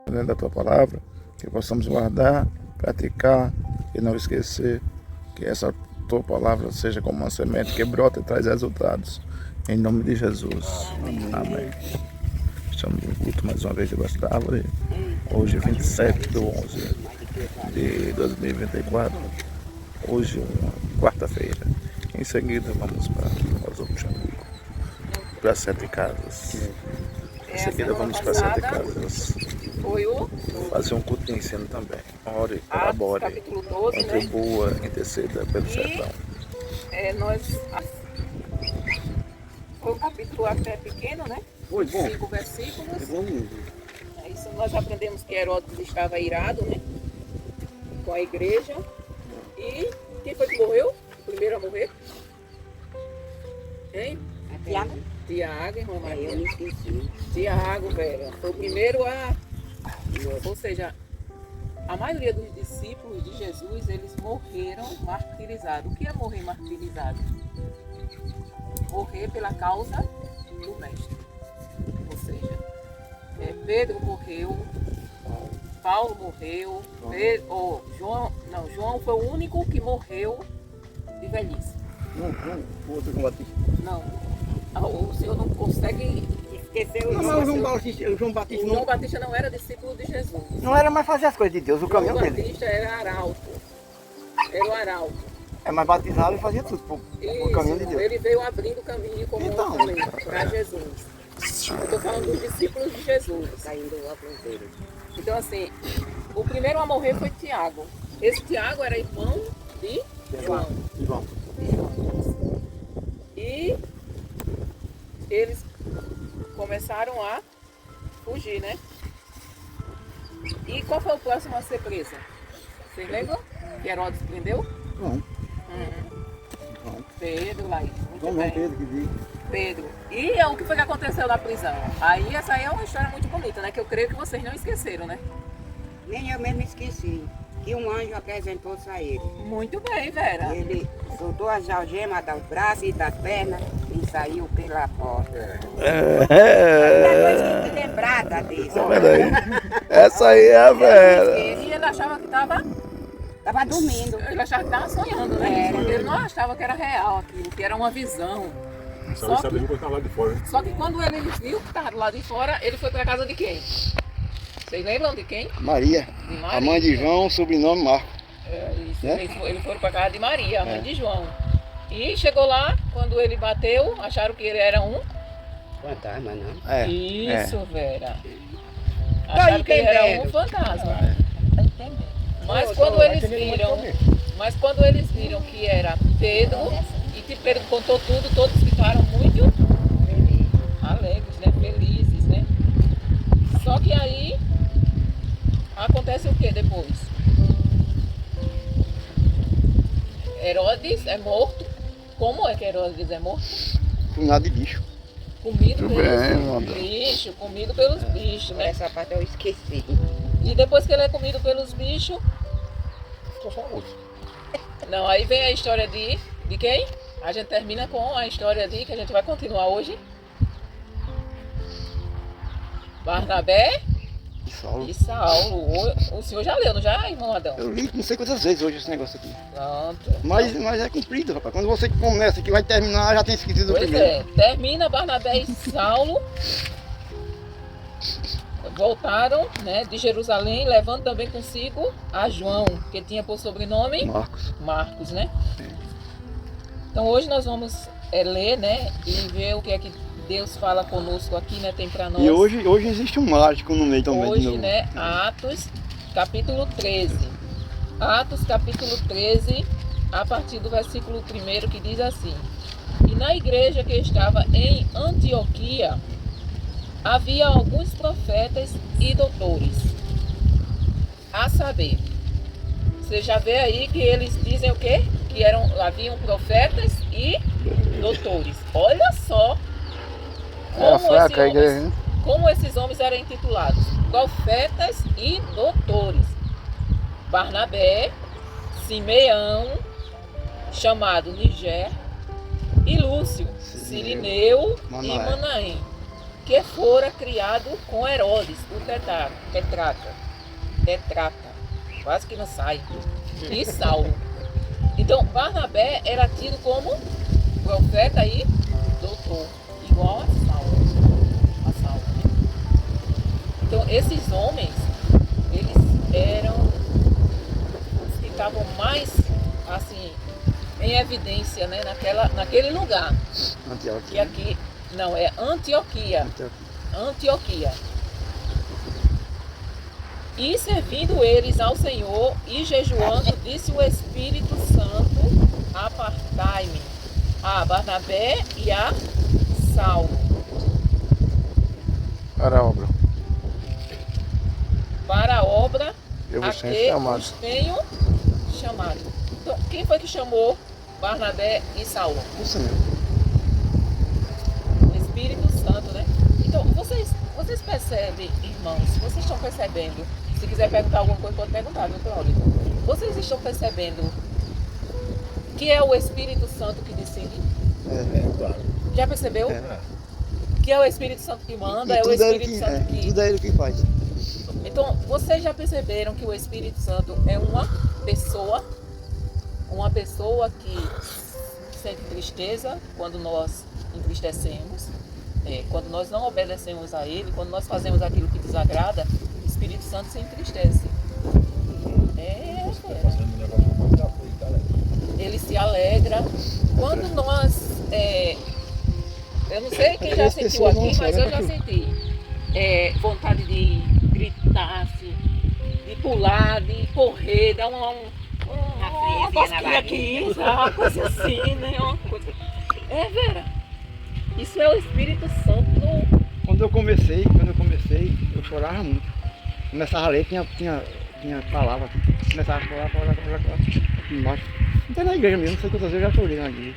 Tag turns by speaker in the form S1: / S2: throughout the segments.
S1: dentro da tua palavra, que possamos guardar, praticar e não esquecer, que essa tua palavra seja como uma semente que brota e traz resultados. Em nome de Jesus. Amém. Estamos no culto mais uma vez debaixo da árvore. Hoje, 27/11 de 2024. Hoje, uma quarta-feira. Em seguida, vamos para Mozambique, para 7 casas. Em seguida, vamos para 7 casas.
S2: Foi o
S1: Fazer um culto de ensino também. Ore, colabore,
S2: capítulo 12, né?
S1: contribua, interceda pelo sertão.
S2: Foi um capítulo até pequeno, né?
S3: Foi bom.
S2: 5 versículos.
S3: É bom mesmo.
S2: É isso, nós aprendemos que Herodes estava irado, né? Com a igreja. E quem foi que morreu? O primeiro a morrer? Hein?
S4: Tiago?
S2: Tiago, irmã
S4: Eu
S2: Maria.
S4: me esqueci.
S2: Tiago, velho. Foi o primeiro a... Ou seja, a maioria dos discípulos de Jesus, eles morreram martirizados. O que é morrer martirizado? Morrer pela causa do mestre. Ou seja, Pedro morreu, Paulo morreu, João foi o único que morreu de velhice.
S3: Não, o outro João Batista.
S2: Não, o senhor não consegue esquecer o
S3: Não,
S2: João
S3: mas
S2: Batista.
S3: o João Batista
S2: O João
S3: não,
S2: Batista não era discípulo de Jesus.
S3: não era mais fazer as coisas de Deus, o
S2: O João
S3: caminho dele.
S2: Batista era arauto. Era o arauto.
S3: É mais batizado e fazia tudo pro caminho de
S2: Isso,
S3: Deus.
S2: ele veio abrindo o caminho, como
S3: Então,
S2: eu falei, para Jesus. Eu estou falando dos discípulos de Jesus.
S4: Caindo o óculos dele.
S2: Então, assim, o primeiro a morrer foi Tiago. Esse Tiago era irmão de João.
S3: João.
S2: E eles começaram a fugir, né? E qual foi o próximo a ser preso? Vocês lembram? Que Herodes prendeu?
S3: João. João.
S2: Pedro, Laís. Muito
S3: João
S2: bem.
S3: Pedro que diz.
S2: Pedro. E o que foi que aconteceu na prisão? Aí essa aí é uma história muito bonita, né? Que eu creio que vocês não esqueceram, né?
S4: Nem eu mesmo esqueci que um anjo apresentou-se a ele.
S2: Muito bem, Vera.
S4: Ele soltou as algemas dos braços e das pernas e saiu pela porta. Depois que lembrada disso.
S1: Tá vendo aí? Essa aí é a Vera.
S2: E ele achava que estava
S4: Tava dormindo.
S2: Ele achava que estava sonhando, né?
S4: Era.
S2: Ele não achava que era real aquilo, que era uma visão.
S5: Só ele sabendo que estava lá de fora, né?
S2: Só que quando ele viu que estava do lado de fora, ele foi para casa de quem? Vocês lembram de quem?
S3: Maria.
S2: De Maria.
S3: A mãe de João, sobrenome Marcos.
S2: É, isso.
S3: Né?
S2: Ele foi para casa de Maria, a mãe de João. E chegou lá, quando ele bateu, acharam que ele era um...
S4: Fantasma, não.
S3: É.
S2: Isso, Vera. Acharam que ele era um fantasma.
S4: Tá entendendo?
S2: Mas quando eles viram que era Pedro, e que Pedro contou tudo, todos ficaram muito alegres, né? Felizes, né? Só que aí acontece o que depois? Herodes é morto. Como é que Herodes é morto?
S3: Punhado de bicho.
S2: Comido
S1: Muito
S2: pelos
S1: bem, mano.
S2: bichos, comido pelos bichos, né?
S4: Essa parte eu esqueci.
S2: E depois que ele é comido pelos bichos,
S3: Ficou famoso.
S2: não, aí vem a história de quem? A gente termina com a história de, que a gente vai continuar hoje. Barnabé
S3: E Saulo.
S2: e Saulo. O senhor já leu, não já, irmão Adão?
S3: Eu li não sei quantas vezes hoje esse negócio aqui.
S2: Pronto.
S3: Mas é comprido, rapaz. Quando você começa que vai terminar, já tem esquecido o
S2: Pois
S3: primeiro.
S2: é, termina Barnabé e Saulo. Voltaram, né, de Jerusalém, levando também consigo a João, que tinha por sobrenome
S3: Marcos.
S2: Marcos, né? Então hoje nós vamos ler, né, e ver o que é que Deus fala conosco aqui, né, tem para nós.
S3: E hoje existe um mágico no meio também. de
S2: Hoje,
S3: novo.
S2: né, Atos, capítulo 13. Atos, capítulo 13, a partir do versículo 1, que diz assim: E na igreja que estava em Antioquia, havia alguns profetas e doutores. A saber, você já vê aí que eles dizem o quê? Que haviam profetas e doutores. Olha só
S1: Era fraca a igreja, né?
S2: como esses homens eram intitulados: profetas e doutores. Barnabé, Simeão, chamado Niger, e Lúcio, Sirineu e
S3: Manaém.
S2: Manaém, que fora criado com Herodes, o tetrarca, quase que não sai, e Saulo. Então, Barnabé era tido como profeta e doutor, igual a Saulo. Então, esses homens, eles eram os que estavam mais, assim, em evidência, né, naquele lugar.
S3: Antioquia.
S2: Que aqui, não, é Antioquia. Antioquia. E servindo eles ao Senhor e jejuando, disse o Espírito Santo: apartai-me a Barnabé e a Saulo
S1: Para a obra.
S2: para a obra
S1: Eu
S2: a
S1: vos tenho
S2: que
S1: chamado.
S2: os tenho chamado. Então, quem foi que chamou Barnabé e Saulo?
S3: O Senhor.
S2: O Espírito Santo, né? Então, vocês percebem, irmãos, vocês estão percebendo? Se quiser perguntar alguma coisa, pode perguntar, viu, Cláudio? Vocês estão percebendo que é o Espírito Santo que decide?
S5: Claro.
S2: Já percebeu?
S3: É.
S2: Que é o Espírito Santo que manda, é o
S3: tudo
S2: Espírito
S3: ele
S2: Santo que...
S3: tudo é ele que faz.
S2: Então, vocês já perceberam que o Espírito Santo é uma pessoa que sente tristeza quando nós entristecemos, quando nós não obedecemos a Ele, quando nós fazemos aquilo que desagrada, o Espírito Santo se entristece.
S5: Você tá fazendo um negócio muito da frente, né?
S2: Ele se alegra. Quando nós... eu não sei quem já
S3: As
S2: sentiu
S3: pessoas não
S2: aqui, mas
S3: sabem,
S2: eu já senti vontade de gritar, assim, de pular, de correr, dar uma cosquinha aqui, sabe? Uma coisa assim, né? Uma coisa... Vera, isso é o Espírito Santo.
S3: Quando eu comecei, eu chorava muito. Começava a ler, tinha palavra, começava a chorar. Mas até na igreja mesmo, não sei quantas vezes eu já chorei na igreja.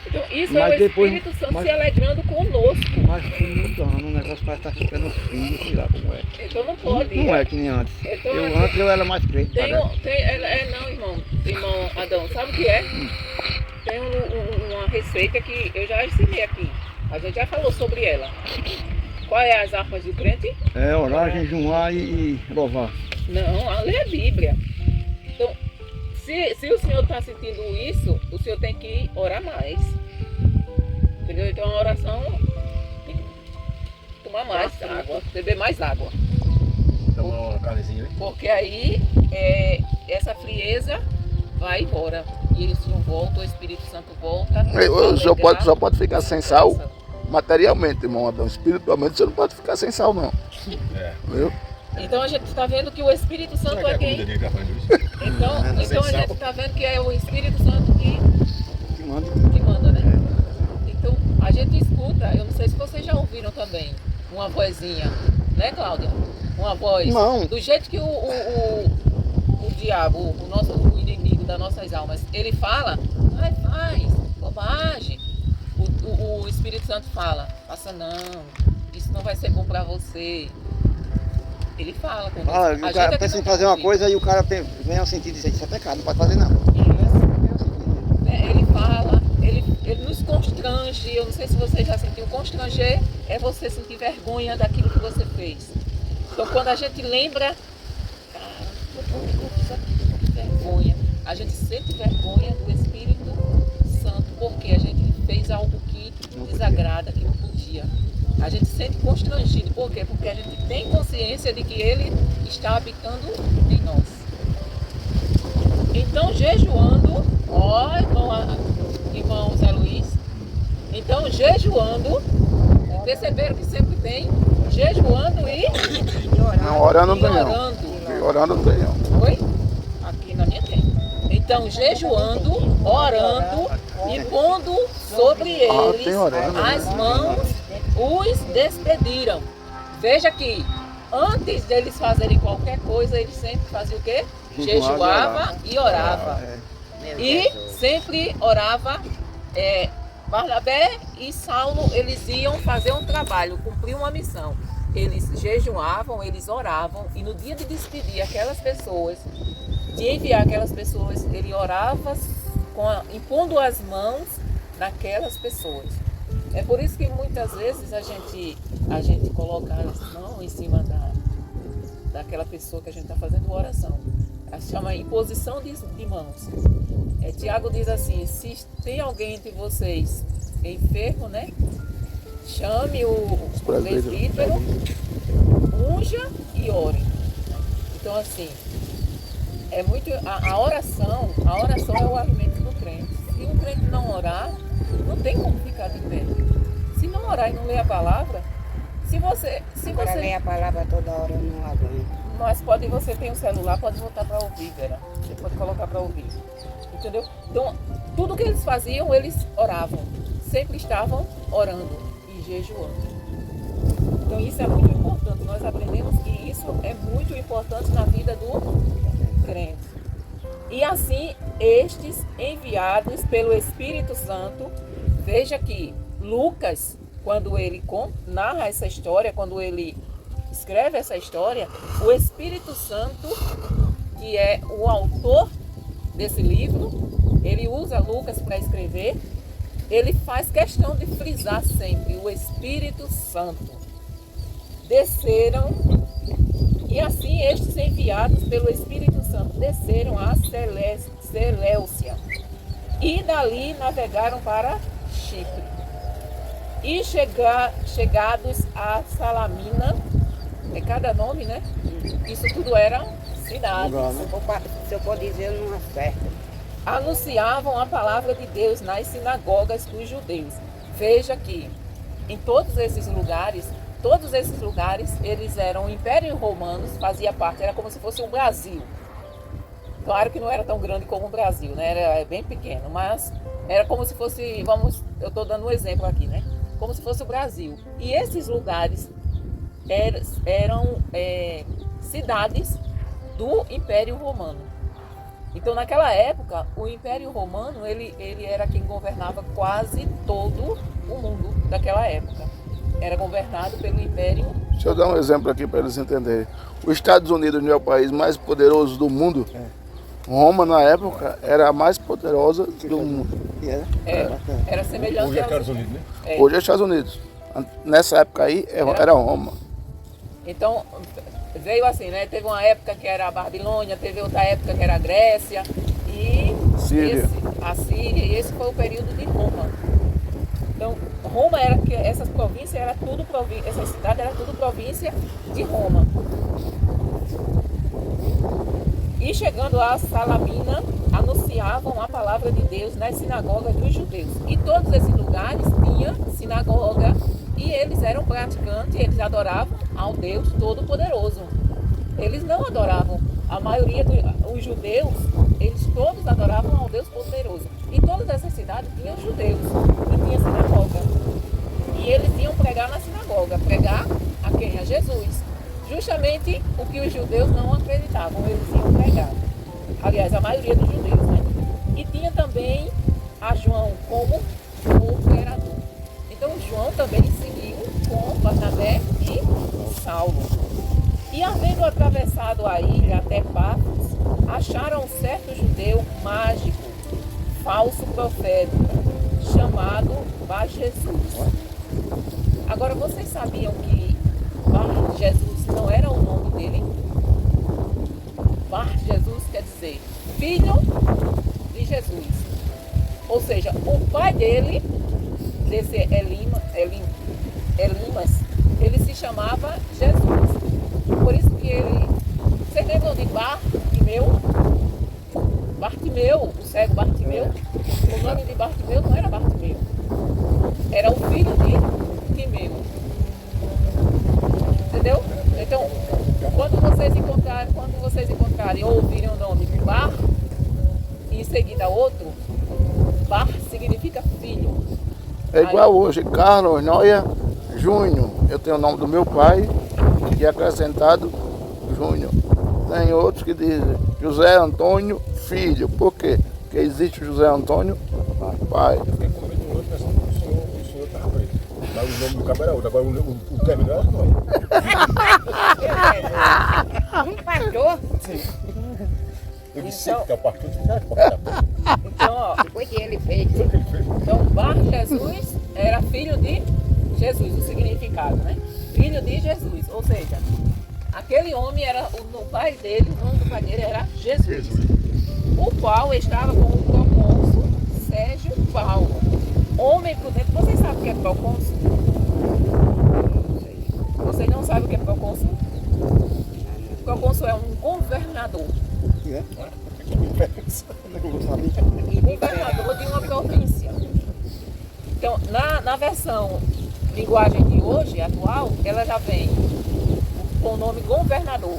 S2: Então, isso
S3: Mas
S2: é o
S3: depois-
S2: Espírito Santo
S3: mas-
S2: se alegrando conosco.
S3: Mas foi mudando, o negócio parece estar ficando frio, sei lá como é.
S2: Então não pode.
S3: Não é que nem antes.
S2: Então,
S3: Antes eu era mais crente.
S2: Não, irmão Adão, sabe o que é? Tem uma receita que eu já ensinei aqui. A gente já falou sobre ela. Qual é as armas do crente?
S3: É orar, jejuar e louvar.
S2: Não, ler a Bíblia. Então, se o senhor está sentindo isso, o senhor tem que orar mais. Entendeu? Então a oração tem que tomar mais água, beber mais água.
S5: Dá uma carnezinha, né?
S2: Porque aí essa frieza vai embora. E o Senhor volta, o Espírito Santo volta.
S1: O senhor só pode ficar sem sal materialmente, irmão Adão. Espiritualmente você não pode ficar sem sal, não.
S5: É.
S1: Viu?
S2: Então a gente está vendo que o Espírito Santo
S5: Será que
S2: é
S5: a
S2: quem.
S5: comida dele tá fazendo isso?
S2: Então a gente está vendo que é o Espírito Santo
S3: Que manda.
S2: que manda, né? Então a gente escuta, eu não sei se vocês já ouviram também, uma vozinha, né, Cláudia? Uma voz.
S3: Não.
S2: Do jeito que o diabo, o inimigo das nossas almas, ele fala, faz bobagem. O Espírito Santo fala, faça não, isso não vai ser bom pra você. Ele fala com
S3: O cara pensa em fazer uma coisa e o cara vem ao sentido de dizer, isso é pecado, não pode fazer não.
S2: Ele fala, ele nos constrange. Eu não sei se você já sentiu. Constranger é você sentir vergonha daquilo que você fez. Então quando a gente lembra, cara, eu fiz aquilo, que vergonha. A gente sente vergonha do Espírito Santo porque a gente fez algo que desagrada, que não podia. A gente se sente constrangido. Por quê? Porque a gente tem consciência de que Ele está habitando em nós. Então, jejuando, irmão Zé Luiz. Então, jejuando, perceberam que sempre tem jejuando e
S1: Não, orando não tem não.
S2: orando.
S1: Orando não tem não.
S2: Oi? Aqui na minha tem. Então, jejuando, orando e pondo sobre eles
S1: tem orando.
S2: as mãos, os despediram. Veja que antes deles fazerem qualquer coisa, eles sempre faziam o quê? Jejuava e orava. E sempre orava. Barnabé e Saulo, eles iam fazer um trabalho, cumprir uma missão. Eles jejuavam, eles oravam, e no dia de despedir aquelas pessoas, de enviar aquelas pessoas, ele orava impondo as mãos naquelas pessoas. É por isso que muitas vezes a gente coloca as mãos em cima daquela pessoa que a gente está fazendo oração. Chama imposição de mãos. Tiago diz assim, se tem alguém entre vocês enfermo, né? Chame o presbítero, unja e ore. Então assim, é muito. A oração é o alimento do crente. Se o crente não orar, não tem como ficar de pé. Se não orar e não ler a palavra,
S4: Para ler a palavra toda hora eu não aguento.
S2: Mas você tem um celular, pode botar para ouvir, Vera. Você pode colocar para ouvir. Entendeu? Então, tudo que eles faziam, eles oravam. Sempre estavam orando e jejuando. Então, isso é muito importante. Nós aprendemos que isso é muito importante na vida do crente. E assim, estes enviados pelo Espírito Santo, veja que Lucas, quando ele narra essa história, quando ele escreve essa história, o Espírito Santo, que é o autor desse livro, ele usa Lucas para escrever, ele faz questão de frisar sempre, o Espírito Santo. Desceram, e assim estes enviados pelo Espírito Santo desceram a Seleucia, e dali navegaram para Chipre. E chegados a Salamina, é cada nome, né? Isso tudo eram cidades.
S4: Se eu for dizer, eu não acerto.
S2: Anunciavam a palavra de Deus nas sinagogas dos judeus. Veja que em todos esses lugares, eles eram o Império Romano, fazia parte, era como se fosse o Brasil. Claro que não era tão grande como o Brasil, né? Era bem pequeno, mas era como se fosse, eu estou dando um exemplo aqui, né? Como se fosse o Brasil. E esses lugares eram cidades do Império Romano. Então, naquela época, o Império Romano ele era quem governava quase todo o mundo daquela época. Era governado pelo Império.
S1: Deixa eu dar um exemplo aqui para eles entenderem. Os Estados Unidos não é o país mais poderoso do mundo. Roma, na época, era a mais poderosa do mundo.
S2: Era semelhante
S5: Hoje é Estados Unidos, né?
S1: Hoje é Estados Unidos. Nessa época aí, era Roma.
S2: Então, veio assim, né? Teve uma época que era a Babilônia, teve outra época que era a Grécia e a Síria, e esse foi o período de Roma. Então, Roma era que essas províncias era tudo província, essa cidade era tudo província de Roma. E chegando a Salamina, anunciavam a palavra de Deus nas sinagogas dos judeus. E todos esses lugares tinham sinagoga e eles eram praticantes, eles adoravam ao Deus Todo-Poderoso. Eles não adoravam, a maioria dos judeus, eles todos adoravam ao Deus Poderoso. E todas essas cidades tinham judeus e tinha sinagoga. E eles iam pregar na sinagoga, pregar a quem? A Jesus. Justamente o que os judeus não acreditavam, eles iam pregar. Aliás, a maioria dos judeus, né? E tinha também a João como o imperador. Então João também seguiu com Barnabé e Saulo. E havendo atravessado a ilha até Pafos, acharam um certo judeu mágico, falso profeta, chamado Bar-Jesus. Agora, vocês sabiam que Bar-Jesus não era o nome dele? Bar-Jesus quer dizer filho de Jesus. Ou seja, o pai dele, desse Elimas, ele se chamava Jesus. Por isso que ele... Vocês lembram de Bartimeu? Bartimeu, o cego Bartimeu. O nome de Bartimeu não era Bartimeu. Era o filho de Timeu. Entendeu? Então, quando vocês encontrarem ou ouvirem o nome Bar e em seguida outro, Bar significa filho.
S1: É igual hoje, Carlos Noia Júnior. Eu tenho o nome do meu pai e acrescentado Júnior. Tem outros que dizem José Antônio Filho. Por quê? Porque existe José Antônio pai.
S5: Fiquei com medo do outro pensando que o senhor estava preso. Mas o nome do cabo era outro. Agora o terminal não é.
S4: Um pastor.
S5: Eu disse que é o pastor de ficar.
S2: Então, ó,
S4: Foi que ele fez.
S2: então Bar Jesus era filho de Jesus, o significado, né? Filho de Jesus, ou seja, aquele homem era, o pai dele, o nome do pai dele era Jesus, o qual estava com o procônsul Sérgio Paulo, homem prudente. Vocês sabem o que é procônsul? Vocês não sabem o que é procônsul? Procônsul é um governador.
S3: É?
S2: Governador de uma província. Então, na versão linguagem de hoje, atual, ela já vem com o nome governador.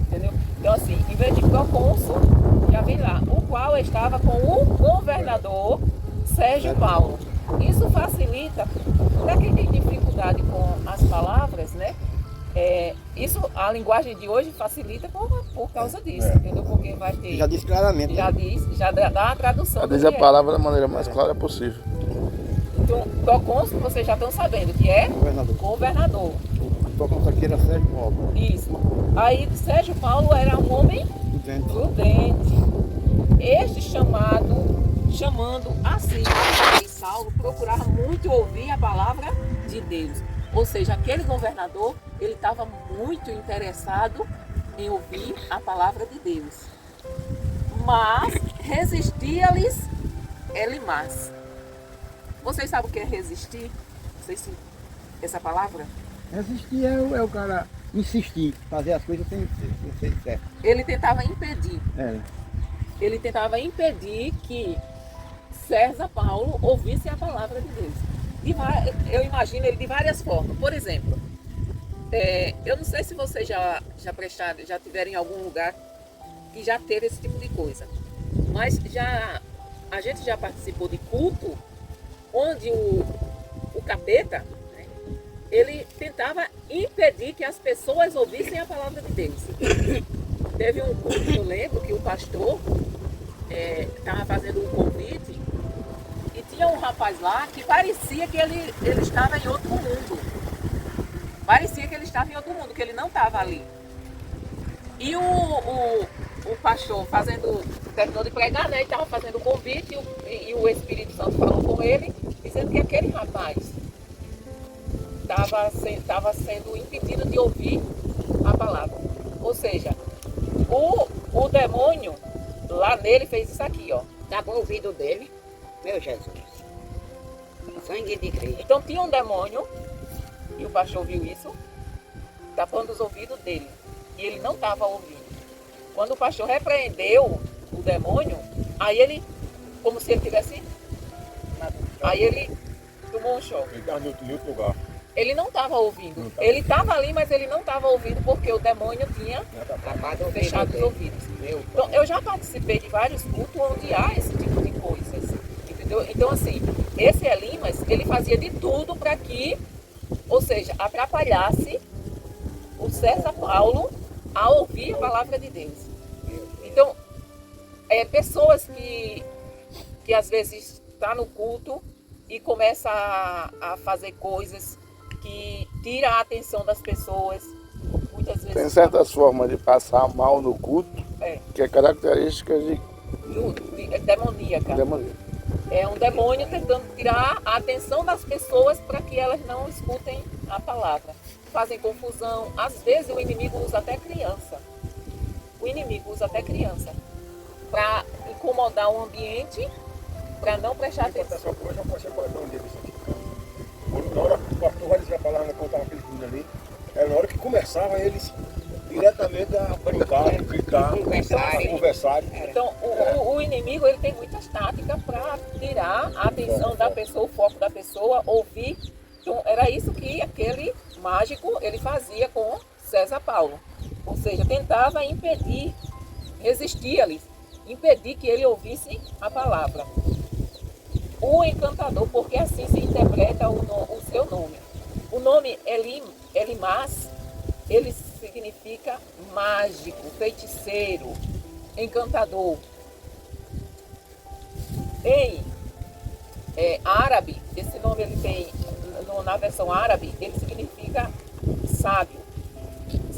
S2: Entendeu? Então, assim, em vez de procônsul, já vem lá, o qual estava com o governador Sérgio Paulo. Isso facilita, para quem tem dificuldade com as palavras, né? Isso, a linguagem de hoje facilita por causa disso, entendeu? Porque vai ter.
S3: Já diz claramente.
S2: Já dá a tradução.
S1: Já diz a palavra da maneira mais clara possível.
S2: Então, procônsul, vocês já estão sabendo que é governador.
S3: O procônsul aqui era Sérgio Paulo.
S2: Isso. Aí Sérgio Paulo era um homem prudente. Este chamando assim, e Saulo procurava muito ouvir a palavra de Deus. Ou seja, aquele governador, ele estava muito interessado em ouvir a palavra de Deus. Mas resistia-lhes Elimas. Vocês sabem o que é resistir? Essa palavra?
S3: Resistir é o cara insistir, fazer as coisas sem ser certo.
S2: Ele tentava impedir. Ele tentava impedir que César Paulo ouvisse a palavra de Deus. Eu imagino ele de várias formas. Por exemplo, eu não sei se vocês já tiveram em algum lugar que já teve esse tipo de coisa. Mas a gente já participou de culto onde o capeta, né, ele tentava impedir que as pessoas ouvissem a palavra de Deus. Teve um culto que eu lembro que o pastor estava fazendo um convite e tinha um rapaz lá que parecia que ele estava em outro mundo. Parecia que ele estava em outro mundo, que ele não estava ali. E o pastor terminou de pregar, né? E estava fazendo o convite e o Espírito Santo falou com ele, dizendo que aquele rapaz estava sendo impedido de ouvir a palavra. Ou seja, o demônio lá nele fez isso aqui, ó.
S4: Tapou o ouvido dele, meu Jesus. Sangue de Cristo.
S2: Então tinha um demônio, e o pastor viu isso, tapando os ouvidos dele. E ele não estava ouvindo. Quando o pastor repreendeu o demônio, aí ele, como se ele tivesse... Aí ele tomou um choque.
S5: Ele estava em outro lugar.
S2: Ele não estava ouvindo. Ele estava ali, mas ele não estava ouvindo porque o demônio tinha fechado os ouvidos. Então, eu já participei de vários cultos onde há esse tipo de coisas. Entendeu? Então, assim, esse Elimas, ele fazia de tudo para que, ou seja, atrapalhasse o César Paulo a ouvir a palavra de Deus. Então, pessoas que às vezes está no culto e começa a fazer coisas que tira a atenção das pessoas, muitas vezes...
S1: Tem certas formas de passar mal no culto, que é característica de
S2: demoníaca. É um demônio tentando tirar a atenção das pessoas para que elas não escutem a palavra. Fazem confusão. Às vezes o inimigo usa até criança. Para incomodar o ambiente, para não prestar atenção.
S5: Na hora que o pastor vai dizer a palavra, contava aquele tudo ali, era na hora que começava eles diretamente a brincar, gritar, conversar.
S2: Então, o inimigo ele tem muitas táticas para tirar a atenção da pessoa, o foco da pessoa, ouvir. Então, era isso que aquele mágico ele fazia com César Paulo. Ou seja, tentava impedir, resistia-lhe, impedir que ele ouvisse a palavra. O encantador, porque assim se interpreta o seu nome. O nome Elimas, ele significa mágico, feiticeiro, encantador. Em árabe, esse nome ele tem, na versão árabe, ele significa sábio.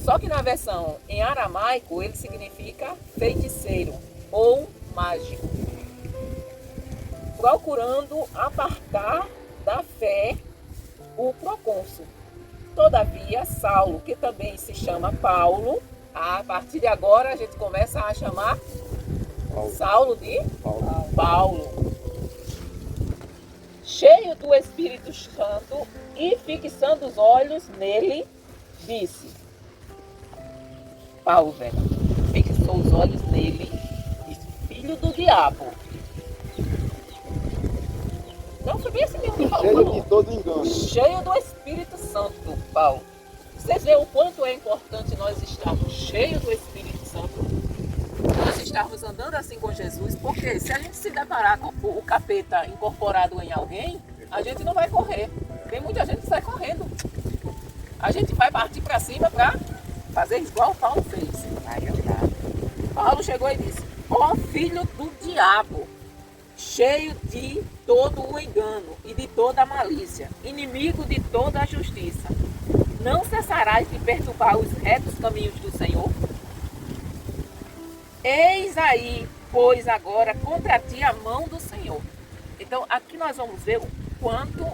S2: Só que na versão em aramaico, ele significa feiticeiro ou mágico. Procurando apartar da fé o procônsul. Todavia, Saulo, que também se chama Paulo, a partir de agora a gente começa a chamar Saulo de Paulo. Cheio do Espírito Santo e fixando os olhos nele, disse. Paulo, velho, fixou os olhos nele, disse, filho do diabo. Não, foi bem assim mesmo que Paulo falou.
S5: Cheio de todo engano.
S2: Cheio do Espírito Santo, Paulo. Vocês veem o quanto é importante nós estarmos cheios do Espírito Santo. Nós estarmos andando assim com Jesus, porque se a gente se deparar com o capeta incorporado em alguém, a gente não vai correr. Tem muita gente que sai correndo. A gente vai partir para cima para fazer igual Paulo fez. Paulo chegou e disse, ó filho do diabo, cheio de todo o engano e de toda a malícia, inimigo de toda a justiça, não cessarás de perturbar os retos caminhos do Senhor? Eis aí, pois agora contra ti a mão do Senhor. Então aqui nós vamos ver o quanto,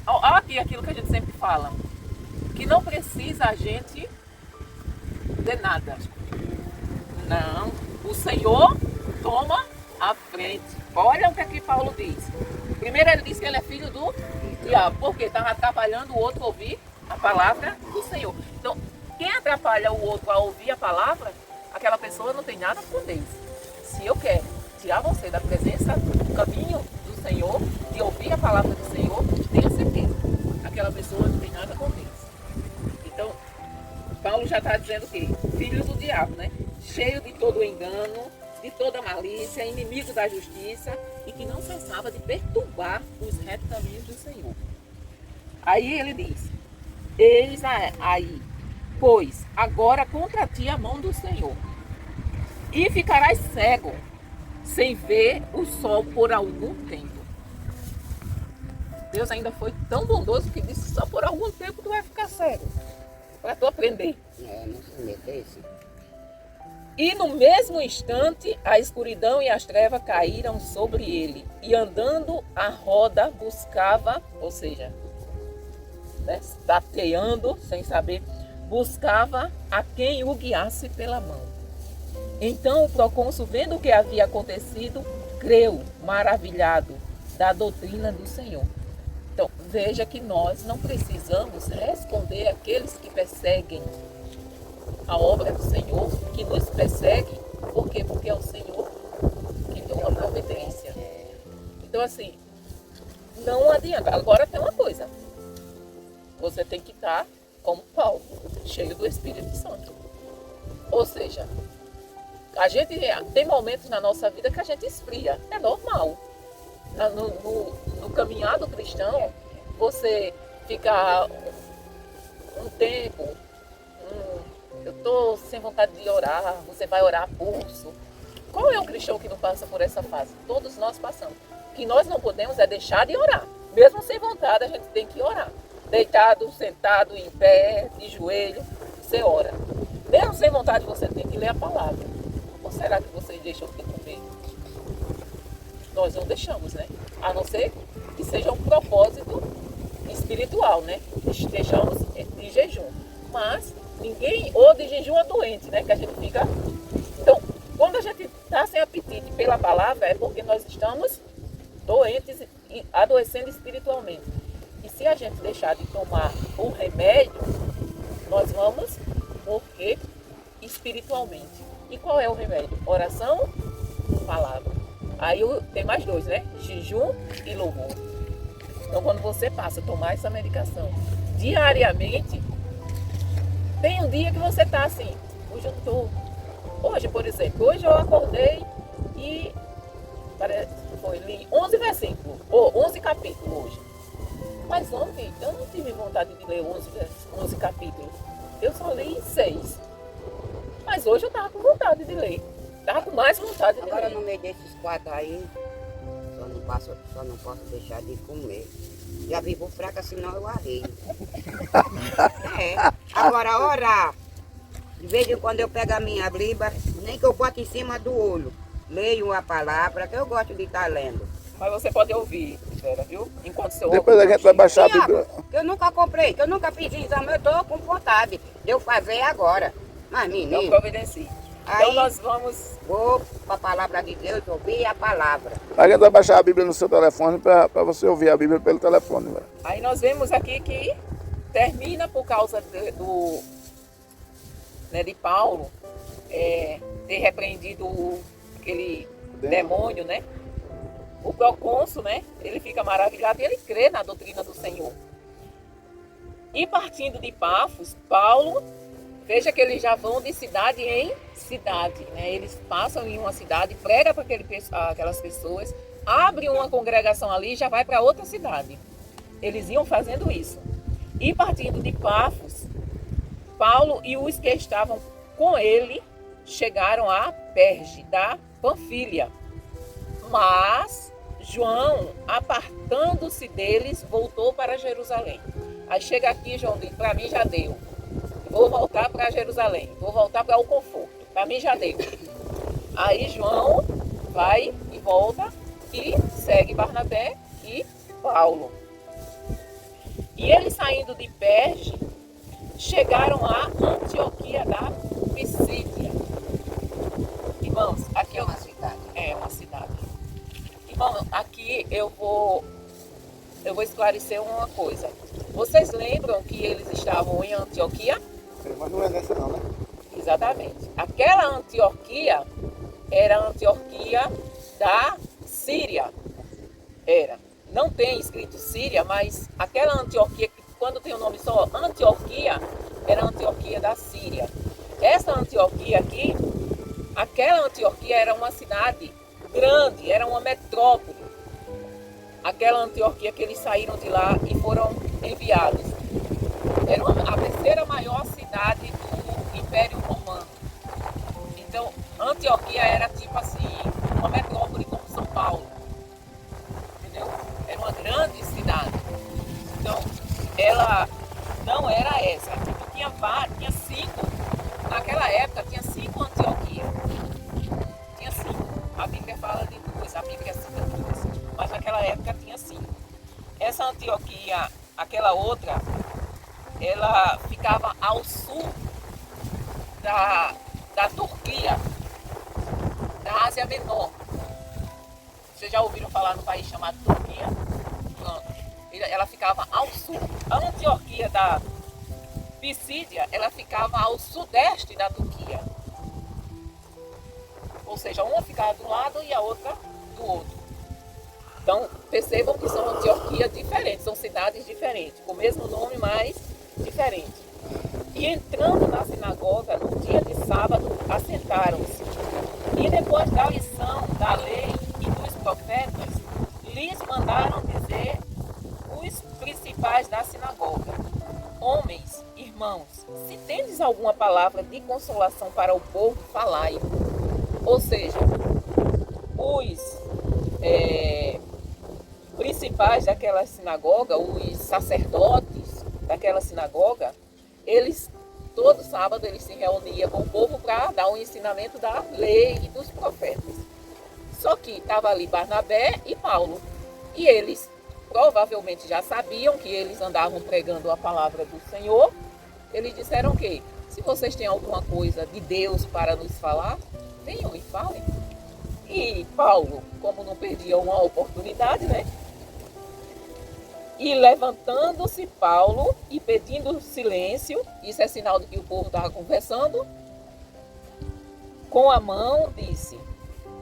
S2: olha aqui aquilo que a gente sempre fala, que não precisa a gente de nada. Não, o Senhor toma a frente. Olha o que aqui Paulo diz. Primeiro ele diz que ele é filho do diabo, porque estava atrapalhando o outro a ouvir a palavra do Senhor. Então, quem atrapalha o outro a ouvir a palavra, aquela pessoa não tem nada com Deus. Se eu quero tirar você da presença, do caminho do Senhor, de ouvir a palavra do Senhor, tenha certeza, aquela pessoa não tem nada com Deus. Então, Paulo já está dizendo o quê? Filhos do diabo, né? Cheio de todo o engano, de toda malícia, inimigo da justiça, e que não cessava de perturbar os retos caminhos do Senhor. Aí ele diz, eis aí, pois agora contra ti a mão do Senhor, e ficarás cego, sem ver o sol por algum tempo. Deus ainda foi tão bondoso que disse, só por algum tempo tu vai ficar cego, para tu aprender.
S4: Não se metesse.
S2: E no mesmo instante, a escuridão e as trevas caíram sobre ele. E andando a roda, buscava, ou seja, né, tateando, sem saber, buscava a quem o guiasse pela mão. Então o procônsul, vendo o que havia acontecido, creu, maravilhado, da doutrina do Senhor. Então, veja que nós não precisamos responder àqueles que perseguem a obra do Senhor, que nos persegue. Por quê? Porque é o Senhor que deu a providência. Então, assim, não adianta. Agora tem uma coisa. Você tem que estar como Paulo, cheio do Espírito Santo. Ou seja, a gente tem momentos na nossa vida que a gente esfria. É normal. No caminhar do cristão, você fica um tempo... eu estou sem vontade de orar, você vai orar a pulso. Qual é o cristão que não passa por essa fase? Todos nós passamos. O que nós não podemos é deixar de orar. Mesmo sem vontade, a gente tem que orar. Deitado, sentado, em pé, de joelho, você ora. Mesmo sem vontade, você tem que ler a palavra. Ou será que vocês deixam de comer? Nós não deixamos, né? A não ser que seja um propósito espiritual, né? Deixamos de jejum. Mas ninguém, ou de jejum é doente, né? Que a gente fica... Então, quando a gente está sem apetite pela palavra, é porque nós estamos doentes e adoecendo espiritualmente. E se a gente deixar de tomar o remédio, nós vamos morrer espiritualmente. E qual é o remédio? Oração, palavra. Aí tem mais dois, né? Jejum e louvor. Então, quando você passa a tomar essa medicação diariamente, tem um dia que você está assim, hoje eu estou... Hoje, por exemplo, hoje eu acordei e li 11 versículos, ou 11 capítulos hoje. Mas ontem eu não tive vontade de ler 11 capítulos. Eu só li 6. Mas hoje eu estava com vontade de ler. Estava com mais vontade de ler.
S4: Agora no meio desses 4 aí, só não posso deixar de comer. Já vivo fraca, senão eu arreio. Agora orar. De vez em quando eu pego a minha Bíblia, nem que eu bote em cima do olho. Leio a palavra, que eu gosto de estar lendo.
S2: Mas você pode ouvir, Vera, viu? Enquanto seu
S1: Depois a gente vai baixar a
S4: Tiago,
S1: Bíblia.
S4: que eu nunca comprei, que eu nunca fiz exame, eu tô com vontade de eu fazer agora. Mas
S2: Então
S4: menino,
S2: providencie. Então
S4: Aí-
S2: nós vamos...
S4: vou para a palavra de Deus, ouvir a palavra.
S1: A gente vai baixar a Bíblia no seu telefone para você ouvir a Bíblia pelo telefone. Velho.
S2: Aí nós vemos aqui que termina por causa de Paulo ter repreendido aquele demônio, né? O procônsul, né? Ele fica maravilhado e ele crê na doutrina do Senhor. E partindo de Pafos, Paulo, veja que eles já vão de cidade em cidade, né? Eles passam em uma cidade, prega para aquelas pessoas, abre uma congregação ali e já vai para outra cidade. Eles iam fazendo isso. E partindo de Pafos, Paulo e os que estavam com ele chegaram a Perge, da Panfilha. Mas João, apartando-se deles, voltou para Jerusalém. Aí chega aqui, João diz, para mim já deu. Vou voltar para Jerusalém, vou voltar para o conforto. Para mim já deu. Aí João vai e volta e segue Barnabé e Paulo. E eles saindo de Perge, chegaram a Antioquia da Pisídia. Irmãos, aqui
S4: É uma cidade.
S2: é uma cidade. Irmão, aqui eu vou esclarecer uma coisa. Vocês lembram que eles estavam em Antioquia?
S3: Mas não é nessa não, né?
S2: Exatamente. Aquela Antioquia era a Antioquia da Síria. Era. Não tem escrito Síria, mas aquela Antioquia, que quando tem o nome só Antioquia, era a Antioquia da Síria. Essa Antioquia aqui, aquela Antioquia era uma cidade grande, era uma metrópole. Aquela Antioquia que eles saíram de lá e foram enviados. Era a terceira maior cidade do Império Romano. Então, Antioquia era tipo assim, uma metrópole como São Paulo. Entendeu? Era uma grande cidade. Então, ela não era essa. Tinha 5. Naquela época tinha 5 Antioquias. Tinha 5. A Bíblia fala de 2, a Bíblia cita 2. Mas naquela época tinha 5. Essa Antioquia, aquela outra, ela ficava ao sul da Turquia, da Ásia Menor. Vocês já ouviram falar no país chamado Turquia? Pronto. Ela ficava ao sul. A Antioquia da Pisídia, ela ficava ao sudeste da Turquia. Ou seja, uma ficava de um lado e a outra do outro. Então, percebam que são Antioquias diferentes, são cidades diferentes, com o mesmo nome, mas diferentes. E entrando na sinagoga, no dia de sábado, assentaram-se. E depois da lição da lei e dos profetas, lhes mandaram dizer os principais da sinagoga: homens, irmãos, se tendes alguma palavra de consolação para o povo, falai. Ou seja, os principais daquela sinagoga, os sacerdotes daquela sinagoga, eles, todo sábado, eles se reuniam com o povo para dar um ensinamento da lei e dos profetas. Só que estava ali Barnabé e Paulo. E eles provavelmente já sabiam que eles andavam pregando a palavra do Senhor. Eles disseram que, se vocês têm alguma coisa de Deus para nos falar, venham e falem. E Paulo, como não perdia uma oportunidade, né? E levantando-se Paulo e pedindo silêncio, isso é sinal de que o povo estava conversando, com a mão disse: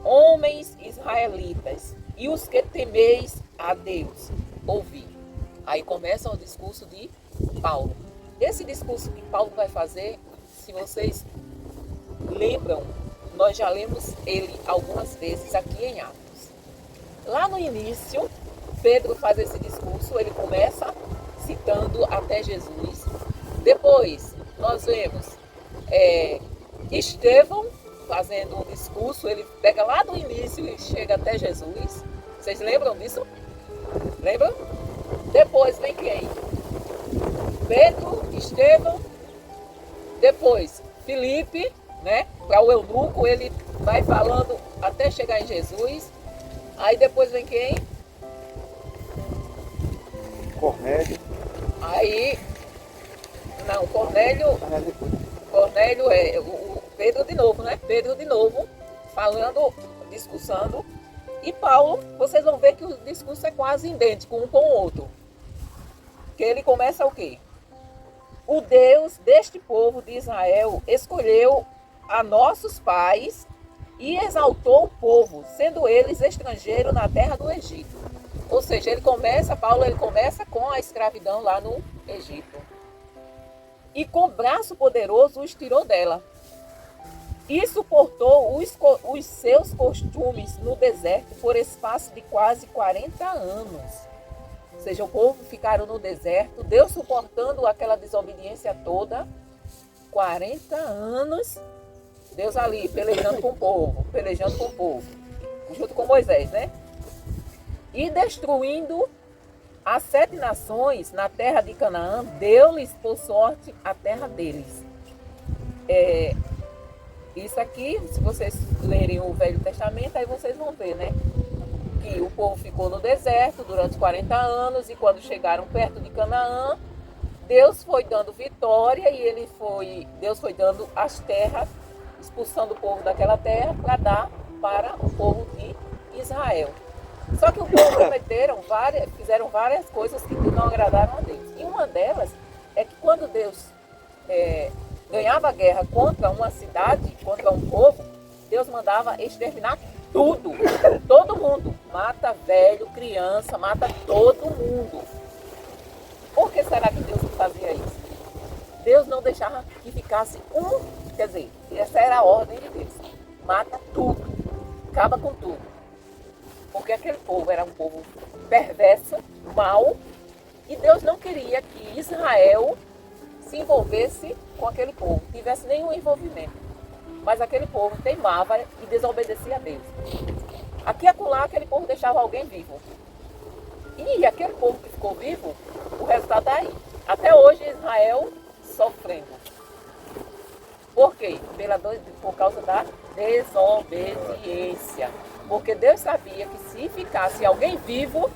S2: homens israelitas, e os que temeis a Deus, ouvi. Aí começa o discurso de Paulo. Esse discurso que Paulo vai fazer, se vocês lembram, nós já lemos ele algumas vezes aqui em Atos. Lá no início, Pedro faz esse discurso, ele começa citando até Jesus. Depois, nós vemos Estevão fazendo um discurso, ele pega lá do início e chega até Jesus. Vocês lembram disso? Lembram? Depois vem quem? Pedro, Estevão, depois Filipe, né? Para o eunuco, ele vai falando até chegar em Jesus. Aí depois vem quem?
S3: Cornélio.
S2: Aí, não, Cornélio
S3: Mas depois.
S2: Cornélio é o Pedro de novo, né? Pedro de novo, falando, discursando. E Paulo, vocês vão ver que o discurso é quase idêntico um com o outro. Que ele começa o quê? O Deus deste povo de Israel escolheu a nossos pais e exaltou o povo, sendo eles estrangeiros na terra do Egito. Ou seja, Paulo começa com a escravidão lá no Egito. E com braço poderoso os tirou dela. E suportou os seus costumes no deserto por espaço de quase 40 anos. Ou seja, o povo ficaram no deserto, Deus suportando aquela desobediência toda, 40 anos, Deus ali pelejando com o povo, junto com Moisés, né? E destruindo as 7 nações na terra de Canaã, deu-lhes por sorte a terra deles. Isso aqui, se vocês lerem o Velho Testamento, aí vocês vão ver, né? Que o povo ficou no deserto durante 40 anos e quando chegaram perto de Canaã, Deus foi dando vitória e Deus foi dando as terras, expulsando o povo daquela terra para dar para o povo de Israel. Só que o povo fizeram várias coisas que não agradaram a Deus. E uma delas é que quando Deus ganhava a guerra contra uma cidade, contra um povo, Deus mandava exterminar tudo, todo mundo. Mata velho, criança, mata todo mundo. Por que será que Deus não fazia isso? Deus não deixava que ficasse quer dizer, essa era a ordem de Deus. Mata tudo, acaba com tudo. Porque aquele povo era um povo perverso, mau, e Deus não queria que Israel se envolvesse com aquele povo, tivesse nenhum envolvimento. Mas aquele povo teimava e desobedecia a Deus. Aqui e acolá, aquele povo deixava alguém vivo. E aquele povo que ficou vivo, o resultado está aí. Até hoje Israel sofrendo. Por quê? Por causa da desobediência. Porque Deus sabia que se ficasse alguém vivo,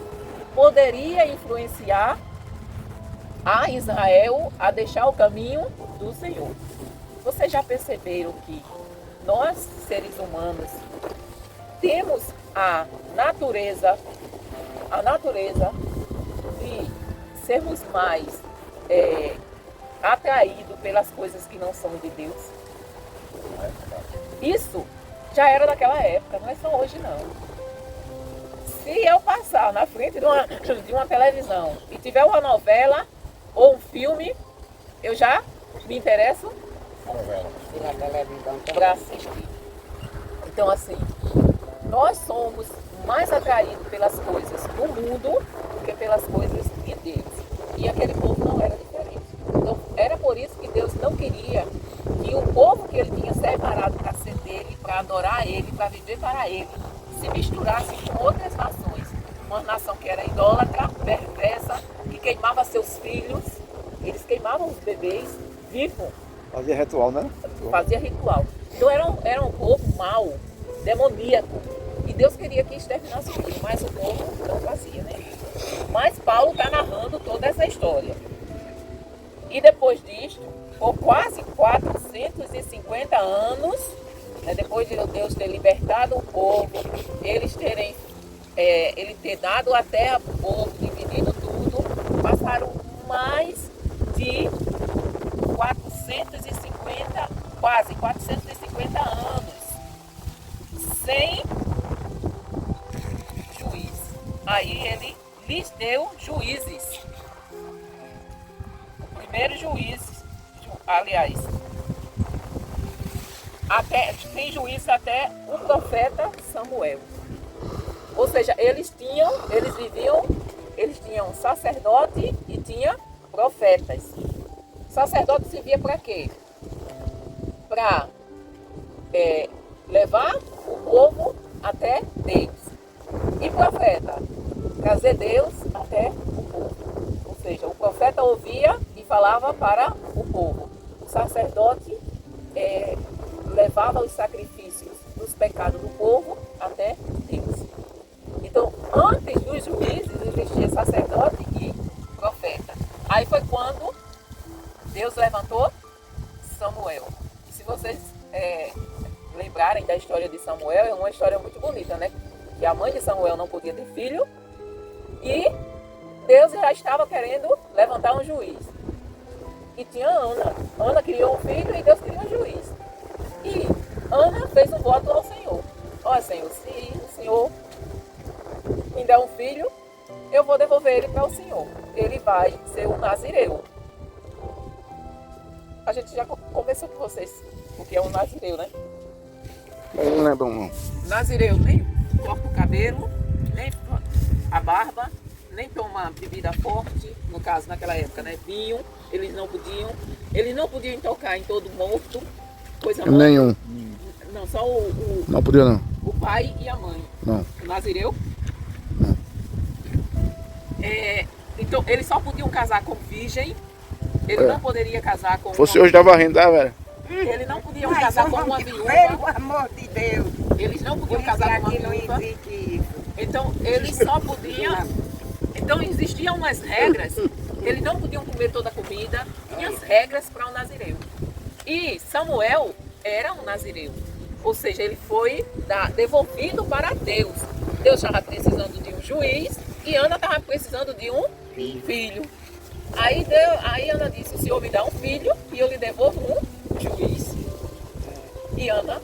S2: poderia influenciar a Israel a deixar o caminho do Senhor. Vocês já perceberam que nós, seres humanos, temos a natureza de sermos mais atraídos pelas coisas que não são de Deus? Isso já era daquela época, não é só hoje não. Se eu passar na frente de uma televisão e tiver uma novela ou um filme, eu já me interesso
S4: Na televisão também.
S2: para assistir. Então, assim, nós somos mais atraídos pelas coisas do mundo do que pelas coisas de Deus. E aquele povo não era diferente. Então, era por isso que Deus não queria que o povo que ele tinha separado para ser dele, para adorar ele, para viver para ele, se misturasse com outras nações. Uma nação que era idólatra, perversa, que queimava seus filhos, eles queimavam os bebês vivos.
S3: Fazia ritual, né?
S2: Fazia ritual. Então era um povo mau, demoníaco. E Deus queria que exterminasse tudo, mas o povo não fazia, né? Mas Paulo está narrando toda essa história. E depois disto, por quase 450 anos, né, depois de Deus ter libertado o povo, ele ter dado a terra para o povo, dividido tudo, passaram mais de quase 450 anos sem juiz. Aí ele lhes deu juízes. O primeiro juiz, aliás, tem juízes até o profeta Samuel. Ou seja, eles tinham sacerdote e tinha profetas. Sacerdote servia para quê? Para levar o povo até Deus. E profeta? Trazer Deus até o povo. Ou seja, o profeta ouvia e falava para o povo. O sacerdote levava os sacrifícios dos pecados do povo até Deus. antes dos juízes existia sacerdote e profeta. Aí foi quando Deus levantou Samuel. E se vocês lembrarem da história de Samuel, é uma história muito bonita, né? Que a mãe de Samuel não podia ter filho e Deus já estava querendo levantar um juiz. E tinha Ana. Ana criou um filho e Deus criou um juiz. E Ana fez um voto ao Senhor. Olha, Senhor, se o Senhor me der um filho, eu vou devolver ele para o Senhor. Ele vai ser um nazireu. A gente já conversou com vocês o que é um nazireu, né?
S1: Eu não lembro não.
S2: Nazireu nem corta o cabelo, nem a barba, nem toma bebida forte, no caso naquela época, né? Vinho, eles não podiam tocar em todo morto, coisa morta.
S1: Nenhum.
S2: Não, só
S1: Não podia não.
S2: o pai e a mãe.
S1: Não.
S2: O nazireu. Então, eles só podiam casar com virgem, ele não poderia casar com
S1: Fosse hoje dava rindo, velho.
S2: Ele não podia casar com uma viúva.
S4: Pelo amor de Deus.
S2: Eles não podiam casar com uma
S4: Aqui não
S2: viúva.
S4: existe isso.
S2: Então, eles só podiam... Então, existiam umas regras. Eles não podiam comer toda a comida. Tinha as regras para um nazireu. E Samuel era um nazireu. Ou seja, ele foi devolvido para Deus. Deus estava precisando de um juiz e Ana estava precisando de um filho. Aí Ana disse, o Senhor me dá um filho e eu lhe devolvo um juiz. E Ana,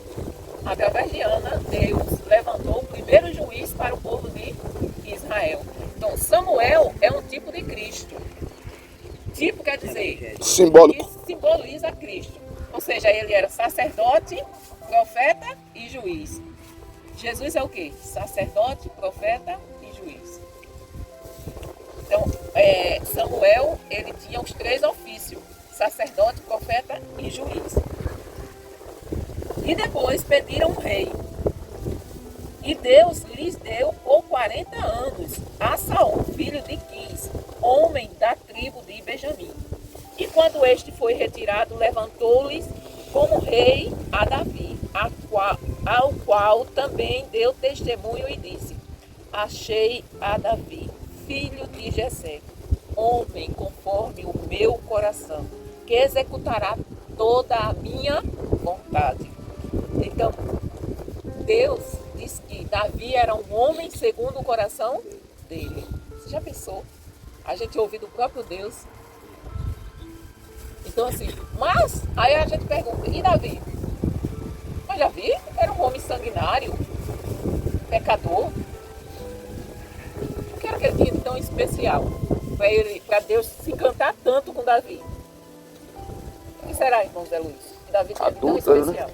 S2: através de Ana, Deus levantou o primeiro juiz para o povo de Israel. Então, Samuel é um tipo de Cristo. Tipo quer dizer,
S1: Simbólico.
S2: que simboliza Cristo. Ou seja, ele era sacerdote, profeta e juiz. Jesus é o quê? Sacerdote, profeta e juiz. Então, Samuel, ele tinha os três ofícios: sacerdote, profeta e juiz. E depois pediram um rei. E Deus lhes deu por 40 anos a Saul, filho de Quis, homem da tribo de Benjamim. E quando este foi retirado, levantou-lhes como rei a Davi, ao qual também deu testemunho e disse: achei a Davi, filho de Jessé, homem conforme o meu coração, que executará toda a minha vontade. Então, Deus diz que Davi era um homem segundo o coração dele. Você já pensou? A gente ouve do próprio Deus. Então assim, mas aí a gente pergunta, e Davi? Mas Davi era um homem sanguinário, pecador. O que era que ele tinha de tão especial para Deus se encantar tanto com Davi? O que será, irmão Zé Luiz? Que Davi tinha de tão especial?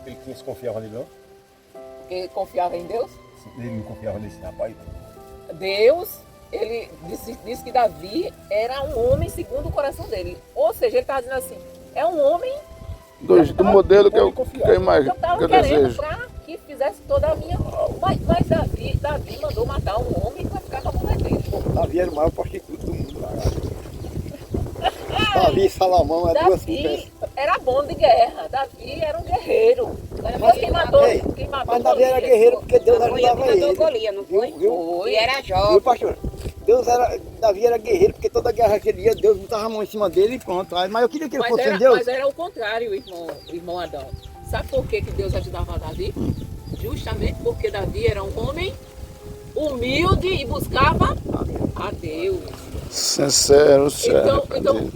S5: Ele tinha se confiava nele, não?
S2: Porque confiava em Deus?
S5: Ele não confiava nesse rapaz.
S2: Deus, ele disse que Davi era um homem segundo o coração dele. Ou seja, ele estava dizendo assim, é um homem
S1: Do modelo que eu imagino,
S2: eu estava
S1: que eu
S2: querendo
S1: desejo.
S2: para que fizesse toda a minha... Mas Davi mandou matar um homem para ficar com a mulher dele.
S3: Davi era o maior prostituto do mundo. Davi e Salomão é duas
S2: Davi
S3: peças.
S2: era bom de guerra. Davi era um guerreiro. Depois quem matou
S3: Mas Davi era guerreiro porque Deus
S4: Foi ele
S3: ajudava
S4: que matou
S3: ele.
S4: Golias, não foi?
S3: Viu?
S4: E era
S3: Viu,
S4: jovem.
S3: pastor? Davi era guerreiro porque toda guerra que ele ia, Deus botava a mão em cima dele e pronto. Mas eu queria que ele fosse sem Deus.
S2: Mas era o contrário, irmão Adão. Sabe por que Deus ajudava Davi? Justamente porque Davi era um homem humilde e buscava a Deus.
S1: Sincero, sério.
S2: Então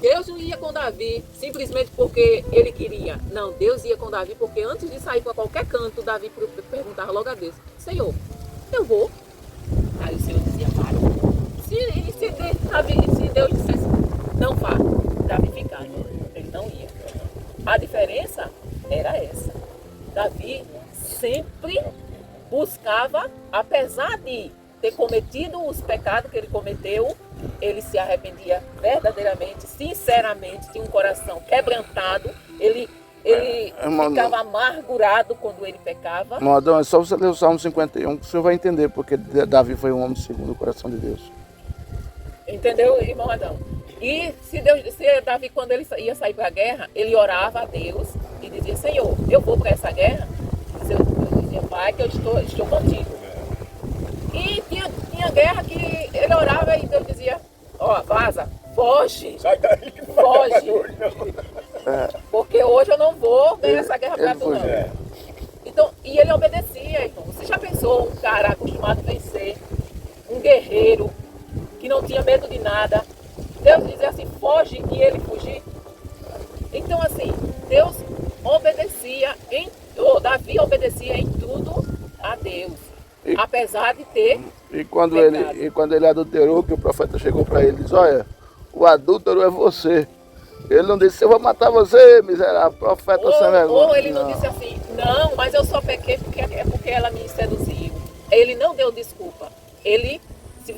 S2: Deus não ia com Davi simplesmente porque ele queria. Não, Deus ia com Davi porque antes de sair para qualquer canto, Davi perguntava logo a Deus: Senhor, eu vou. Aí o Senhor dizia: para. Se Deus dissesse: não vá, Davi ficava. Ele não ia. A diferença era essa. Davi sempre buscava, apesar de ter cometido os pecados que ele cometeu, ele se arrependia verdadeiramente, sinceramente, tinha um coração quebrantado, ele ficava amargurado quando ele pecava.
S1: Irmão Adão, é só você ler o Salmo 51 que o senhor vai entender porque Davi foi um homem segundo o coração de Deus.
S2: Entendeu, irmão Adão? E se Davi, quando ele ia sair para a guerra, ele orava a Deus e dizia: Senhor, eu vou para essa guerra. vai que eu estou contigo. E tinha guerra que ele orava e Deus dizia, ó, vaza, foge,
S5: Sai daí que não
S2: Foge.
S5: vai hoje, não.
S2: porque hoje eu não vou ganhar essa guerra pra
S1: ele
S2: tu não.
S1: fugiu.
S5: É.
S2: Então, e ele obedecia, irmão. Você já pensou um cara acostumado a vencer, um guerreiro, que não tinha medo de nada, Deus dizia assim, foge e ele fugir? Então assim, Deus obedecia, Davi obedecia em tudo a Deus, apesar de ter
S1: E quando
S2: pecado.
S1: ele adulterou, que o profeta chegou para ele e disse, olha, o adúltero é você. Ele não disse, eu vou matar você, miserável, profeta sem vergonha.
S2: Ou ele não disse assim, não, mas eu só pequei porque ela me seduziu. Ele não deu desculpa. Ele, se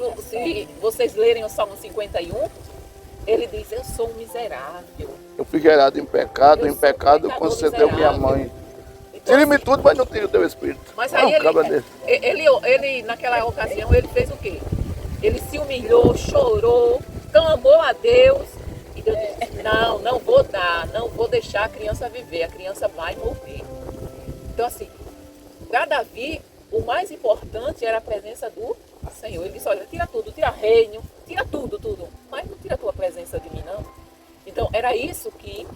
S2: vocês lerem o Salmo 51, ele diz, eu sou um miserável.
S1: Eu fui gerado em pecado,
S2: Eu
S1: em
S2: sou
S1: pecado
S2: pecador
S1: concedeu minha
S2: miserável.
S1: mãe.
S2: Então,
S1: Tire-me
S2: assim,
S1: tudo, mas não tire o teu espírito.
S2: Mas
S1: Não,
S2: aí
S1: cabra desse.
S2: ele, naquela ocasião, ele fez o quê? Ele se humilhou, chorou, clamou a Deus. E Deus disse, não vou dar, não vou deixar a criança viver, a criança vai morrer. Então assim, para Davi, o mais importante era a presença do Senhor. Ele disse, olha, tira tudo, tira reino, tira tudo, mas não tira a tua presença de mim, não. Então era isso que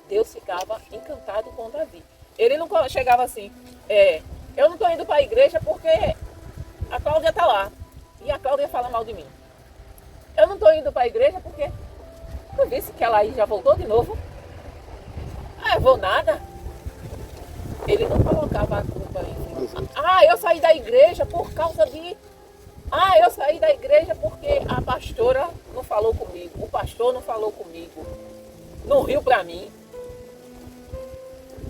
S2: Deus ficava encantado com Davi. Ele não chegava assim, eu não estou indo para a igreja porque a Cláudia está lá. E a Cláudia fala mal de mim. Eu não estou indo para a igreja porque eu disse que ela aí já voltou de novo. Eu vou nada. Ele não colocava a culpa em eu saí da igreja por causa de... eu saí da igreja porque a pastora não falou comigo. O pastor não falou comigo. Não riu para mim.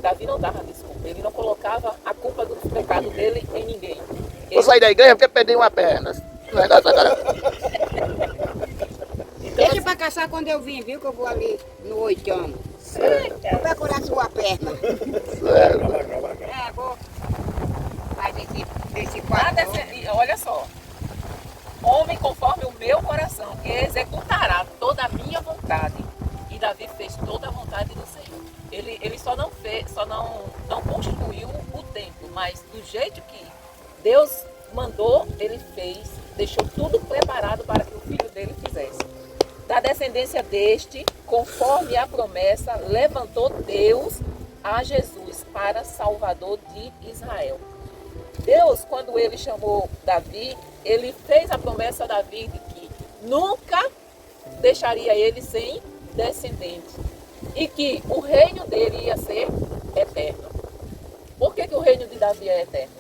S2: Davi não dava desculpa. Ele não colocava a culpa do pecado dele em ninguém.
S1: Vou sair da igreja porque perdi uma perna. Negócio agora.
S4: Deixa pra caçar quando eu vim, viu? Que eu vou ali no Oitão. Vou procurar sua perna. Vou. Mas desse
S2: Nada
S4: quadro.
S2: e olha só. Homem conforme o meu coração, que executará toda a minha vontade. E Davi fez toda a vontade do Senhor. Ele só não fez, não construiu o templo, mas do jeito que Deus mandou, ele fez, deixou tudo preparado para que o filho dele fizesse. Da descendência deste, conforme a promessa, levantou Deus a Jesus para Salvador de Israel. Deus, quando ele chamou Davi, ele fez a promessa a Davi de que nunca deixaria ele sem descendente e que o reino dele ia ser eterno. Por que o reino de Davi é eterno?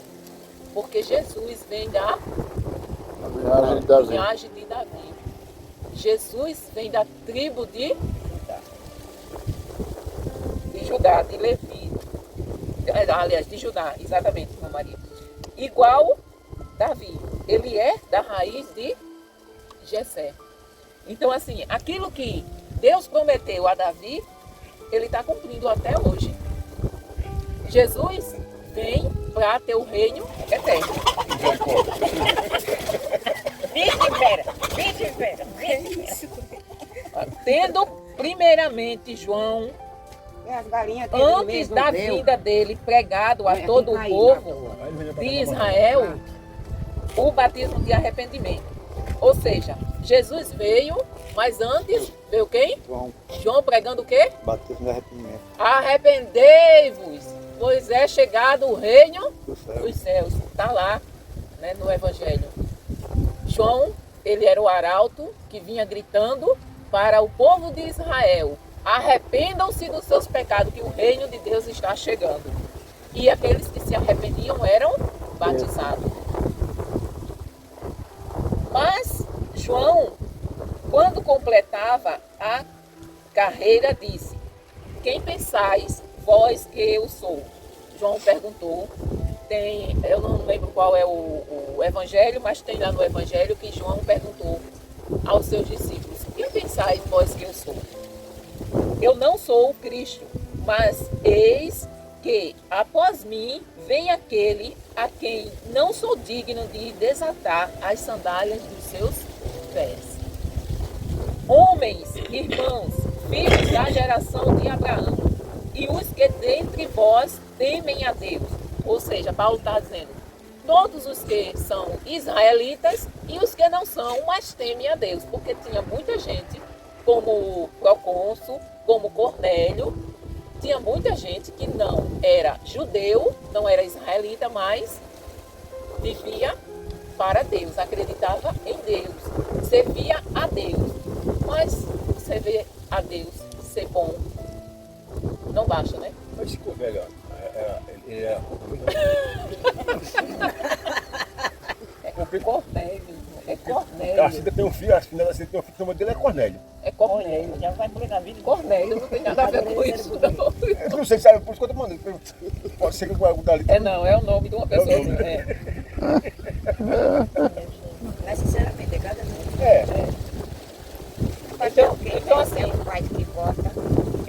S2: Porque Jesus vem da linhagem de Davi. Jesus vem da tribo de Judá, de Levi. Aliás, de Judá, exatamente, irmã Maria. Igual Davi, ele é da raiz de Jessé. Então, assim, aquilo que Deus prometeu a Davi, ele está cumprindo até hoje. Jesus vem para ter o reino eterno. Tendo primeiramente João,
S4: As galinhas
S2: antes da vinda dele, pregado a todo o povo de Israel, o batismo de arrependimento. Ou seja, Jesus veio, mas antes veio quem? João pregando o quê?
S3: Batismo de arrependimento.
S2: Arrependei-vos, pois é chegado o reino dos céus. Está lá, né, no Evangelho. João, ele era o arauto que vinha gritando para o povo de Israel: arrependam-se dos seus pecados, que o reino de Deus está chegando. E aqueles que se arrependiam eram batizados. Mas João, quando completava a carreira, disse: quem pensais vós que eu sou? João perguntou. Eu não lembro qual é o evangelho, mas tem lá no evangelho que João perguntou aos seus discípulos: quem pensais vós que eu sou? Eu não sou o Cristo, mas eis que após mim vem aquele a quem não sou digno de desatar as sandálias dos seus pés. Homens, irmãos, filhos da geração de Abraão, e os que dentre vós temem a Deus, Ou seja, Paulo está dizendo, todos os que são israelitas e os que não são, mas temem a Deus. Porque tinha muita gente, como Procônsul, como Cornélio, tinha muita gente que não era judeu, não era israelita, mas vivia para Deus, acreditava em Deus, servia a Deus. Mas servir a Deus, ser bom, não basta, né?
S5: Mas ficou velho, ele é.
S2: Cornélio. É Cornélio.
S5: A Cida tem um filho, a filha da Cida tem um filho, o nome dele é Cornélio.
S2: É Cornélio.
S4: Já vai por na vida.
S2: Cornélio, não tem nada a ver com isso, não.
S5: Eu não sei, sabe, por isso que eu tô mandando. Pode ser que eu vou dar ali.
S2: É não, é o nome de uma pessoa.
S5: É o nome.
S4: Mas sinceramente, é cada um.
S5: É.
S2: Então assim,
S4: o pai que bota.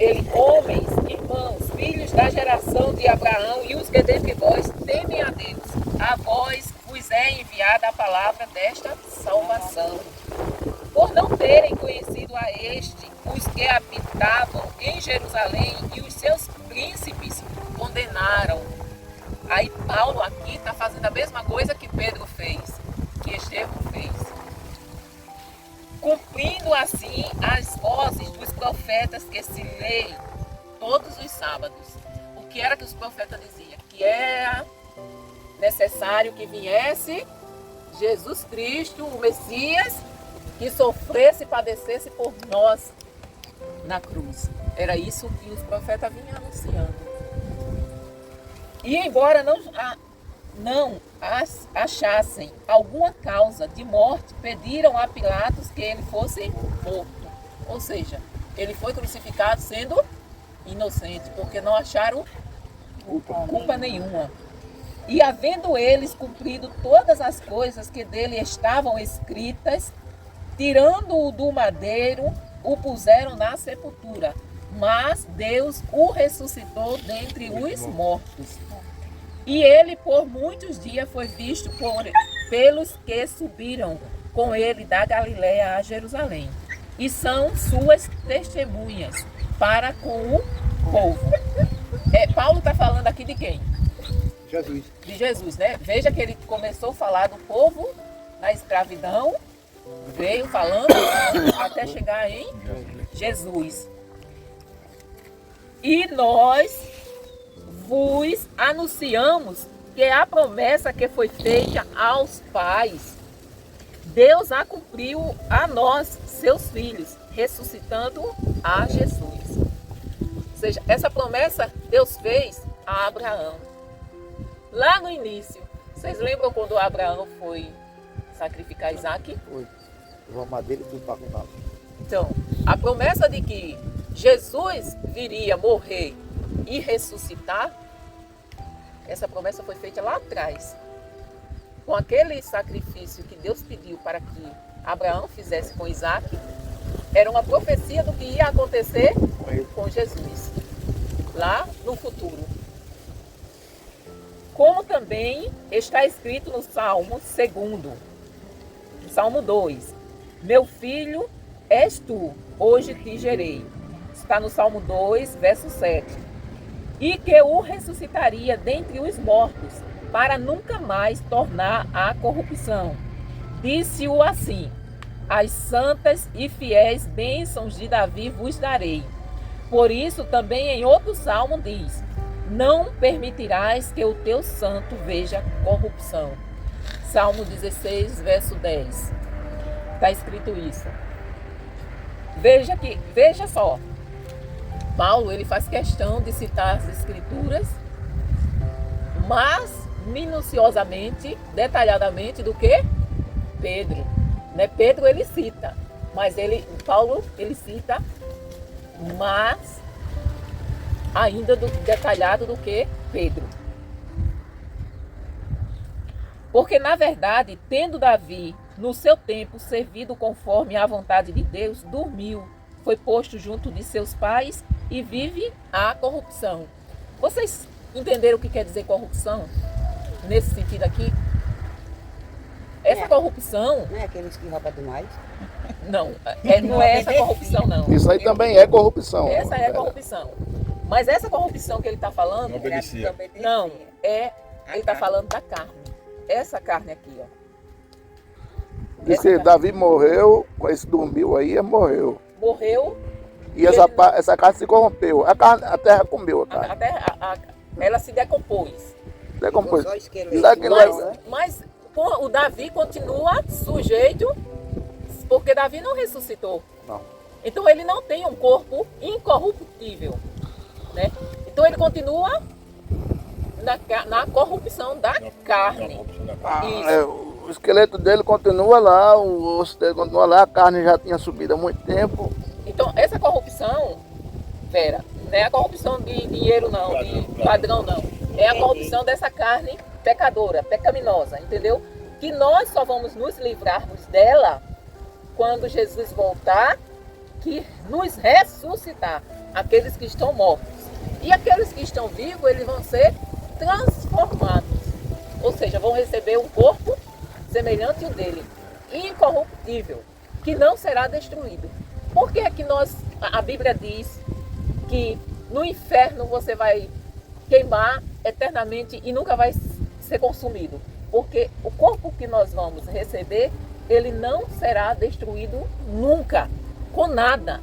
S2: ele, homens, irmãos, filhos da geração de Abraão e os que dentre vós temem a Deus, a vós vos é enviada a palavra desta salvação. Por não terem conhecido a este, os que habitavam em Jerusalém e os seus príncipes condenaram. Aí Paulo aqui está fazendo a mesma coisa que Pedro fez, que Estevão fez. Cumprindo assim as vozes dos profetas que se leem todos os sábados. O que era que os profetas diziam? Que era necessário que viesse Jesus Cristo, o Messias, que sofresse e padecesse por nós na cruz. Era isso que os profetas vinham anunciando. E embora não achassem alguma causa de morte, pediram a Pilatos que ele fosse morto. Ou seja, ele foi crucificado sendo inocente, porque não acharam culpa nenhuma. E havendo eles cumprido todas as coisas que dele estavam escritas, tirando-o do madeiro, o puseram na sepultura. Mas Deus o ressuscitou dentre os mortos. E ele por muitos dias foi visto pelos que subiram com ele da Galiléia a Jerusalém. E são suas testemunhas para com o povo. Paulo está falando aqui de quem?
S3: Jesus.
S2: De Jesus, né? Veja que ele começou a falar do povo na escravidão, veio falando até chegar em Jesus. E nós vos anunciamos que a promessa que foi feita aos pais, Deus a cumpriu a nós, seus filhos, ressuscitando a Jesus. Ou seja, essa promessa Deus fez a Abraão. Lá no início, vocês lembram quando Abraão foi sacrificar Isaac?
S3: Foi. Levou a madeira e tudo para arrumar.
S2: Então, a promessa de que Jesus viria morrer e ressuscitar, essa promessa foi feita lá atrás. Com aquele sacrifício que Deus pediu para que Abraão fizesse com Isaac, era uma profecia do que ia acontecer com Jesus, lá no futuro. Como também está escrito no Salmo 2, Salmo 2. Meu filho, és tu, hoje te gerei. Está no Salmo 2, verso 7. E que o ressuscitaria dentre os mortos, para nunca mais tornar à corrupção. Disse-o assim: as santas e fiéis bênçãos de Davi vos darei. Por isso também em outro salmo diz: não permitirás que o teu santo veja corrupção. Salmo 16, verso 10. Está escrito isso. Veja só. Paulo, ele faz questão de citar as escrituras, mas minuciosamente, detalhadamente do que Pedro. Né? Pedro ele cita, mas Paulo ele cita, mas ainda detalhado do que Pedro. Porque na verdade, tendo Davi no seu tempo servido conforme a vontade de Deus, dormiu, foi posto junto de seus pais e vive a corrupção. Vocês entenderam o que quer dizer corrupção? Nesse sentido aqui? Essa corrupção...
S4: Não é aqueles que roubam demais?
S2: Não, não é essa corrupção, não.
S1: Isso aí também é corrupção.
S2: Essa é corrupção. Mas essa corrupção que ele está falando...
S5: Não obedecia.
S2: Não, é Ele está falando da carne. Essa carne aqui, ó.
S1: Diz que Davi morreu, com esse dormiu aí, morreu.
S2: Morreu.
S1: E essa carne se corrompeu. A terra comeu a carne.
S2: A terra, ela se decompôs.
S1: Decompôs.
S4: Só esqueleto.
S1: Sabe que
S2: Mas o Davi continua sujeito, porque Davi não ressuscitou.
S1: Não.
S2: Então ele não tem um corpo incorruptível, né? Então ele continua na corrupção da carne. Isso.
S1: O esqueleto dele continua lá, o osso dele continua lá, a carne já tinha subido há muito tempo.
S2: Então essa corrupção, Vera, não é a corrupção de dinheiro não, de padrão não. É a corrupção dessa carne pecadora, pecaminosa, entendeu? Que nós só vamos nos livrarmos dela quando Jesus voltar, que nos ressuscitar, aqueles que estão mortos. E aqueles que estão vivos, eles vão ser transformados. Ou seja, vão receber um corpo semelhante ao dele, incorruptível, que não será destruído. Por que é que a Bíblia diz que no inferno você vai queimar eternamente e nunca vai ser consumido? Porque o corpo que nós vamos receber, ele não será destruído nunca, com nada.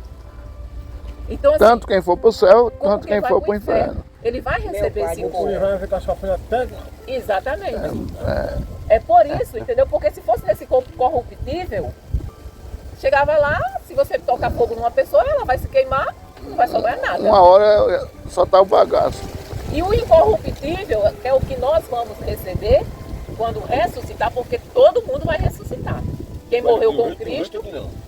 S2: Então, assim,
S1: Tanto quem for para o céu, quanto quem for para o inferno.
S2: Ele vai receber esse corpo.
S5: Ele vai ficar sofrendo até.
S2: Exatamente. É por isso, entendeu? Porque se fosse nesse corpo corruptível, chegava lá, se você tocar fogo numa pessoa, ela vai se queimar, não vai sobrar nada.
S1: Uma hora só tá o bagaço.
S2: E o incorruptível, que é o que nós vamos receber quando ressuscitar, porque todo mundo vai ressuscitar. Quem morreu com Cristo,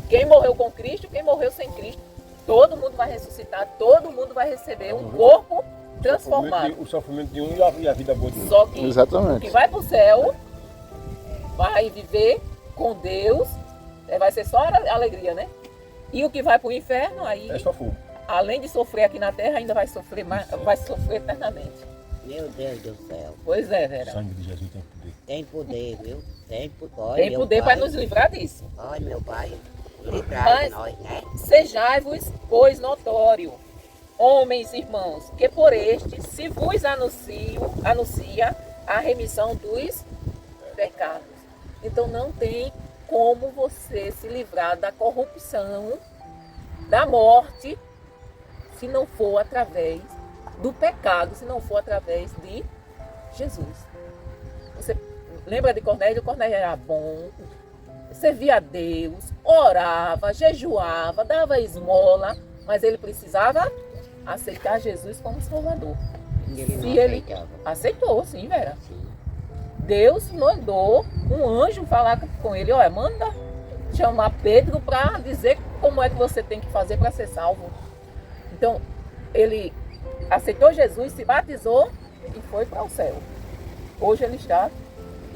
S2: quem morreu com Cristo, quem morreu sem Cristo, todo mundo vai ressuscitar, todo mundo vai receber um corpo transformado.
S5: O sofrimento de um e a vida boa de um.
S2: Só que
S1: Exatamente.
S2: o que vai para o céu vai viver com Deus, vai ser só alegria, né? E o que vai para o inferno, aí,
S5: É só fogo.
S2: além de sofrer aqui na terra, ainda vai sofrer eternamente.
S4: Meu Deus do céu.
S2: Pois é, Vera.
S5: O sangue de Jesus tem poder.
S4: Tem poder, viu? Tem poder.
S2: Tem poder para nos livrar disso.
S4: Ai, meu pai. Livrar
S2: Mas-
S4: de nós, né?
S2: Sejai-vos, pois, notório, homens, irmãos, que por este se vos anuncia a remissão dos pecados. Então não tem como você se livrar da corrupção, da morte, se não for através do pecado, se não for através de Jesus. Você lembra de Cornélio? Cornélio era bom, servia a Deus, orava, jejuava, dava esmola, mas ele precisava aceitar Jesus como Salvador.
S4: Ele não
S2: Se ele
S4: aceitava.
S2: aceitou, sim, Vera. Deus mandou um anjo falar com ele, olha, manda chamar Pedro para dizer como é que você tem que fazer para ser salvo. Então, ele aceitou Jesus, se batizou e foi para o céu. Hoje ele está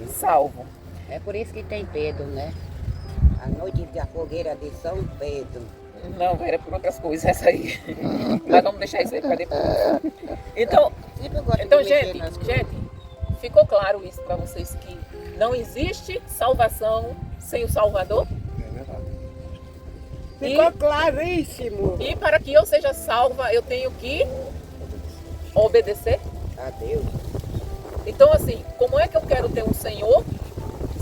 S2: salvo.
S4: É por isso que tem Pedro, né? A noite da fogueira de São Pedro.
S2: Não, Vera, por outras coisas essa aí. Mas vamos deixar isso aí para depois. Então,
S4: Sempre eu gosto
S2: Então,
S4: de mexer
S2: gente,
S4: nas coisas.
S2: ficou claro isso para vocês que não existe salvação sem o Salvador?
S5: É verdade.
S4: Ficou claríssimo.
S2: E para que eu seja salva, eu tenho que obedecer?
S4: Adeus.
S2: Então, assim, como é que eu quero ter um Senhor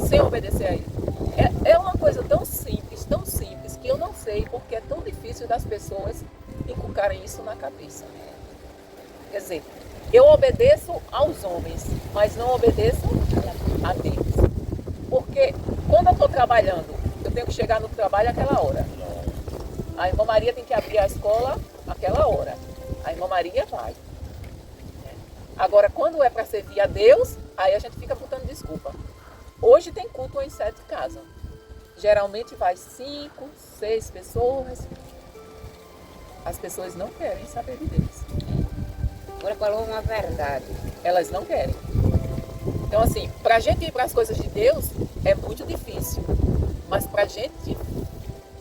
S2: sem obedecer a Ele? É uma coisa tão simples, que eu não sei porque é tão difícil das pessoas inculcarem isso na cabeça. Quer dizer, eu obedeço aos homens, mas não obedeço a Deus. Porque quando eu estou trabalhando, eu tenho que chegar no trabalho àquela hora. A irmã Maria tem que abrir a escola àquela hora. A irmã Maria vai. Agora, quando é para servir a Deus, aí a gente fica botando desculpa. Hoje tem culto em 7 casas. Geralmente vai 5, 6 pessoas. As pessoas não querem saber de Deus.
S4: Agora falou uma verdade.
S2: Elas não querem. Então, assim, para a gente ir para as coisas de Deus é muito difícil. Mas para a gente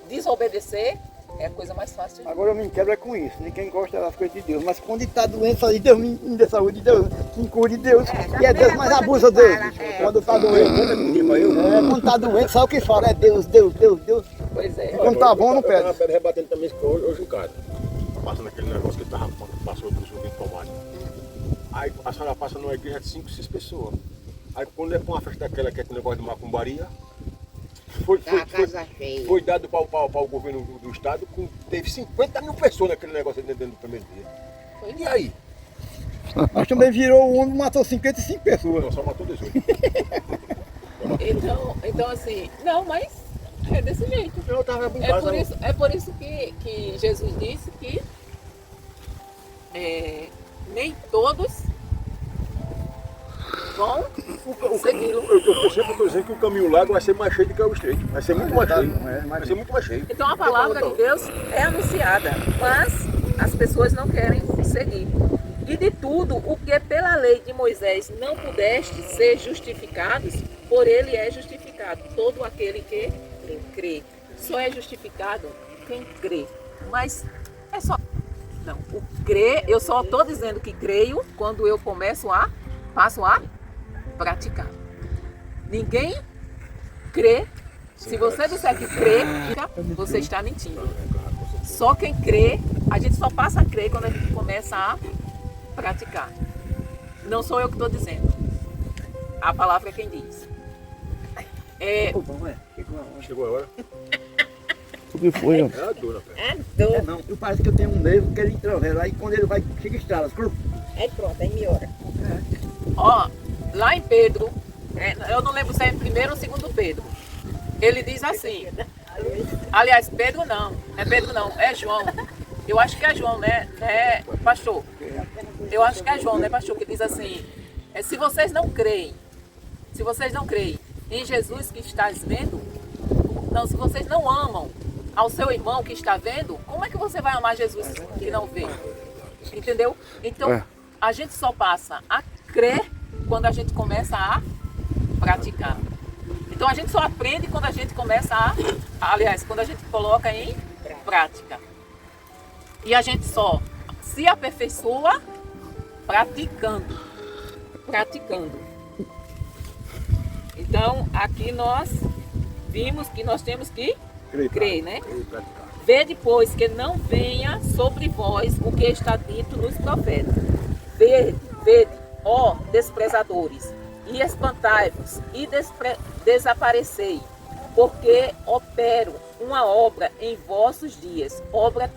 S2: desobedecer é a coisa mais fácil.
S3: Agora eu me quebro é com isso. Ninguém gosta das coisas de Deus. Mas quando está doente, fala, Deus me dê saúde, Deus me cure, Deus. E é Deus, mas abusa dele. Quando está doente. Quando está doente, sabe o que fala? É Deus, Deus, Deus, Deus.
S2: Pois é.
S3: E quando está bom, não
S5: Eu tava
S3: pede.
S5: rebatendo também isso hoje em casa. Passando aquele negócio que ele passou do sorvete de tomate. Aí a senhora passa numa igreja de 5, 6 pessoas. Aí quando é pra uma festa daquela que é com negócio de macumbaria,
S4: Tá a casa cheia.
S5: foi dado para o governo do estado, teve 50 mil pessoas naquele negócio dentro do primeiro dia. E aí?
S3: Mas também virou o homem e matou 55 pessoas.
S5: Não, só matou 18.
S2: Então assim, não, mas é desse jeito.
S5: Eu tava em casa.
S2: É por isso que Jesus disse que nem todos vão segui-lo.
S5: Eu sempre estou dizendo que o caminho largo vai ser mais cheio do que o estreito. Vai ser muito mais cheio. Vai ser muito mais cheio.
S2: Então a palavra de Deus é anunciada, mas as pessoas não querem seguir. E de tudo o que pela lei de Moisés não pudeste ser justificados, por ele é justificado todo aquele que crê. Só é justificado quem crê. Mas é só... Não, o crer, eu só estou dizendo que creio quando eu passo a praticar. Ninguém crê. Se você disser que crê, você está mentindo. Só quem crê, a gente só passa a crer quando a gente começa a praticar. Não sou eu que estou dizendo. A palavra é quem diz.
S5: Chegou a hora.
S1: O que foi?
S5: É a dor na perna.
S4: É dor.
S3: Não, eu parece que eu tenho um nervo que ele atravessa. Aí quando ele vai, chega estrala.
S4: Aí pronto, aí melhora.
S2: Ó, lá em Pedro, eu não lembro se é em 1º ou 2º Pedro, ele diz assim, aliás, Pedro não, é João. Eu acho que é João, né, pastor? Eu acho que é João, né, pastor, que diz assim, se vocês não creem em Jesus que estás vendo, não, se vocês não amam ao seu irmão que está vendo, como é que você vai amar Jesus que não vê? Entendeu? Então, a gente só passa a crer quando a gente começa a praticar. Então, a gente só aprende quando a gente começa quando a gente coloca em prática. E a gente só se aperfeiçoa praticando. Então, aqui nós vimos que nós temos que crer, né? Vede, pois, que não venha sobre vós o que está dito nos profetas. Vede, ó desprezadores, e espantai-vos, e desaparecei, porque opero uma obra em vossos dias, obra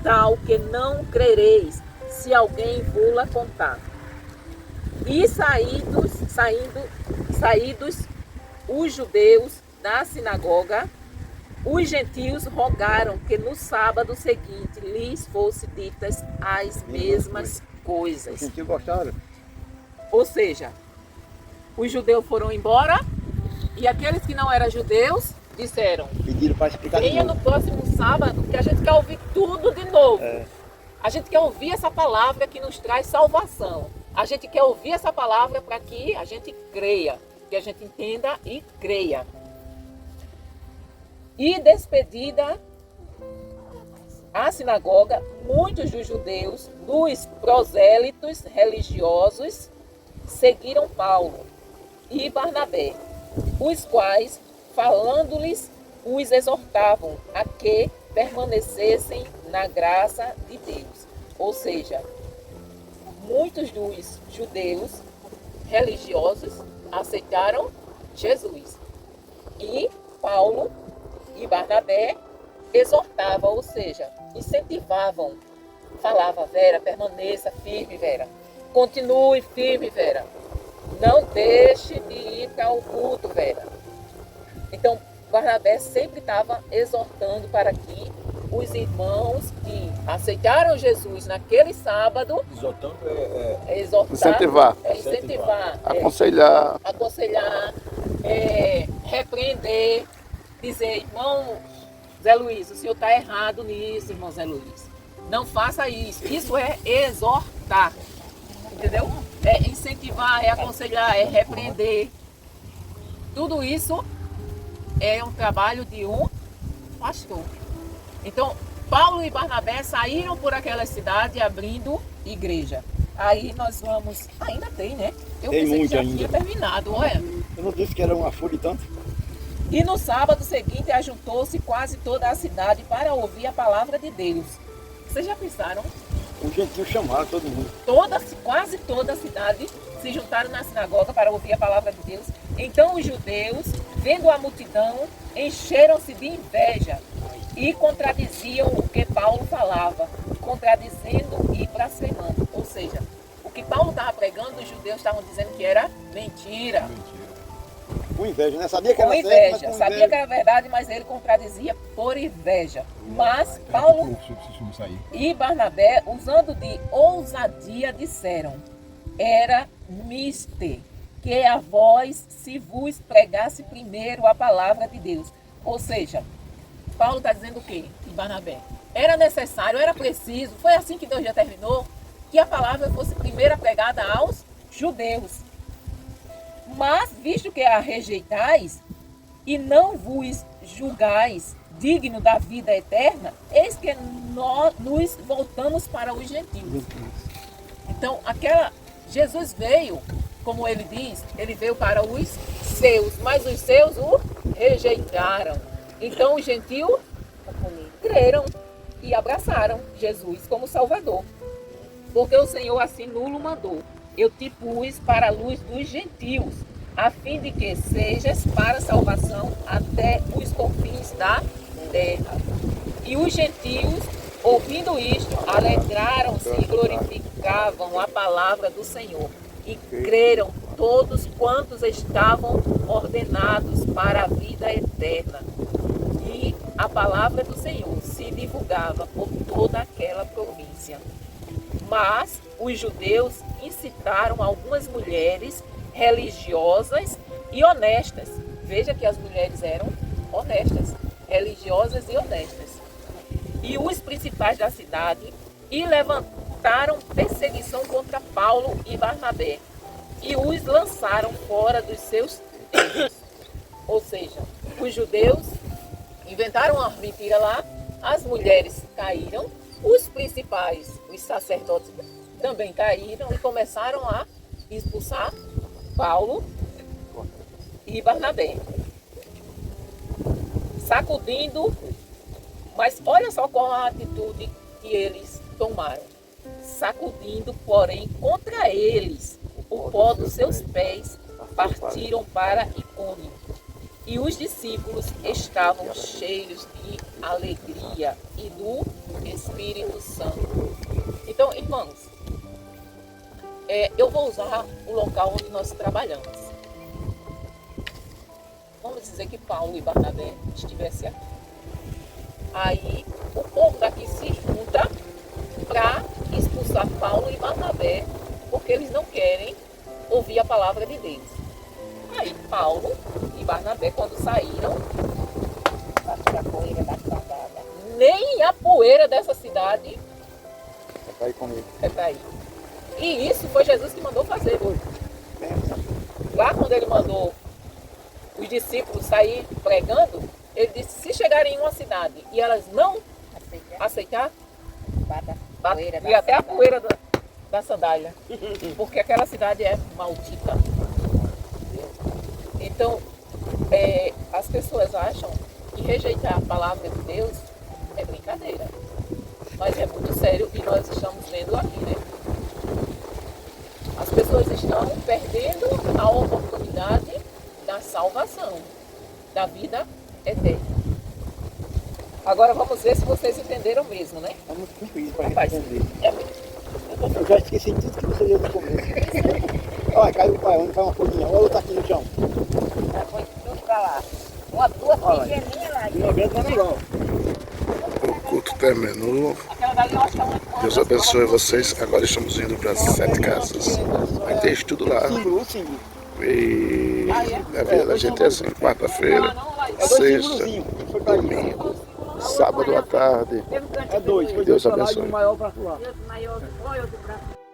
S2: tal que não crereis, se alguém vos contar. E saídos os judeus da sinagoga, os gentios rogaram que no sábado seguinte lhes fossem ditas as mesmas coisas.
S3: Os gentios gostaram.
S2: Ou seja, os judeus foram embora e aqueles que não eram judeus disseram:
S3: Pediram para explicar de
S2: venha
S3: novo.
S2: no próximo sábado que a gente quer ouvir tudo de novo.
S3: É.
S2: A gente quer ouvir essa palavra que nos traz salvação. A gente quer ouvir essa palavra para que a gente creia, que a gente entenda e creia. E despedida a sinagoga, muitos dos judeus, dos prosélitos religiosos, seguiram Paulo e Barnabé, os quais, falando-lhes, os exortavam a que permanecessem na graça de Deus. Ou seja, muitos dos judeus religiosos aceitaram Jesus. E Paulo e Barnabé exortavam, ou seja, incentivavam. Falava: Vera, permaneça firme, Vera. Continue firme, Vera. Não deixe de ir para o culto, Vera. Então, Barnabé sempre estava exortando para que os irmãos que aceitaram Jesus naquele sábado,
S5: Exortando
S2: incentivar,
S1: Aconselhar.
S2: repreender, dizer: irmão Zé Luiz, o senhor está errado nisso, irmão Zé Luiz. Não faça isso. Isso é exortar. Entendeu? É incentivar, é aconselhar, é repreender. Tudo isso é um trabalho de um pastor. Então, Paulo e Barnabé saíram por aquela cidade abrindo igreja. Aí nós vamos... Ainda tem, né? Eu
S3: Tem
S2: pensei
S3: muito
S2: que já
S3: ainda.
S2: tinha terminado, olha.
S3: Eu não disse que era uma folha e tanto.
S2: E no sábado seguinte ajuntou-se quase toda a cidade para ouvir a palavra de Deus. Vocês já pensaram
S3: gentios chamaram todo mundo.
S2: Quase toda a cidade se juntaram na sinagoga para ouvir a palavra de Deus. Então os judeus, vendo a multidão, encheram-se de inveja e contradiziam o que Paulo falava, contradizendo e blasfemando. Ou seja, o que Paulo estava pregando, os judeus estavam dizendo que era mentira.
S3: Com inveja, né? Sabia que
S2: Com
S3: era
S2: inveja,
S3: certo, mas com
S2: sabia
S3: inveja.
S2: que era verdade, mas ele contradizia por inveja. Mas Paulo e Barnabé, usando de ousadia, disseram: era mister, que a vós se vos pregasse primeiro a palavra de Deus. Ou seja, Paulo está dizendo o quê? E Barnabé? Era necessário, era preciso, foi assim que Deus já terminou, que a palavra fosse primeiro pregada aos judeus. Mas, visto que a rejeitais e não vos julgais digno da vida eterna, eis que nós nos voltamos para os gentios. Então, Jesus veio, como ele diz, ele veio para os seus, mas os seus o rejeitaram. Então, os gentios creram e abraçaram Jesus como Salvador. Porque o Senhor assim nulo mandou: eu te pus para a luz dos gentios, a fim de que sejas para salvação até os confins da terra. E os gentios, ouvindo isto, alegraram-se e glorificavam a palavra do Senhor. E creram todos quantos estavam ordenados para a vida eterna. E a palavra do Senhor se divulgava por toda aquela província. Mas os judeus incitaram algumas mulheres religiosas e honestas. Veja que as mulheres eram honestas, religiosas e honestas. E os principais da cidade e levantaram perseguição contra Paulo e Barnabé e os lançaram fora dos seus templos. Ou seja, os judeus inventaram uma mentira lá, as mulheres caíram, os principais, os sacerdotes também caíram e começaram a expulsar Paulo e Barnabé, sacudindo. Mas olha só qual a atitude que eles tomaram: sacudindo, porém, contra eles o pó dos seus pés, partiram para Icônio. E os discípulos estavam cheios de alegria e do Espírito Santo. Então, irmãos, eu vou usar o local onde nós trabalhamos. Vamos dizer que Paulo e Barnabé estivessem aqui. Aí o povo daqui se junta para expulsar Paulo e Barnabé, porque eles não querem ouvir a palavra de Deus. Aí Paulo e Barnabé, quando saíram, nem a poeira dessa cidade é para ir. E isso foi Jesus que mandou fazer. Lá quando ele mandou os discípulos sair pregando, ele disse: se chegarem em uma cidade e elas não aceitar, e até a poeira da sandália, porque aquela cidade é maldita. Então, as pessoas acham que rejeitar a palavra de Deus é brincadeira, mas é muito sério e nós estamos vendo aqui, né? As pessoas estão perdendo a oportunidade da salvação, da vida eterna. Agora vamos ver se vocês entenderam mesmo, né?
S3: É muito comprido para
S2: Rapaz,
S3: entender.
S2: Eu
S3: Já esqueci tudo que você deu no começo. Olha, caiu o pai, onde vai uma folhinha? Olha, outra aqui no chão.
S4: Foi tudo pra lá. Duas pequenininhas lá.
S3: E uma grande lá no lado.
S1: O culto terminou.
S2: aquela dali eu acho que é uma
S1: Deus abençoe vocês. Agora estamos indo para 7 casas. Vai ter estudo lá.
S3: Símbolo.
S1: E a vida da gente é assim: quarta-feira, sexta, domingo, sábado à tarde.
S3: É dois.
S1: Deus abençoe.
S3: Um maior para lá.
S4: Deus maior, olha o do braço.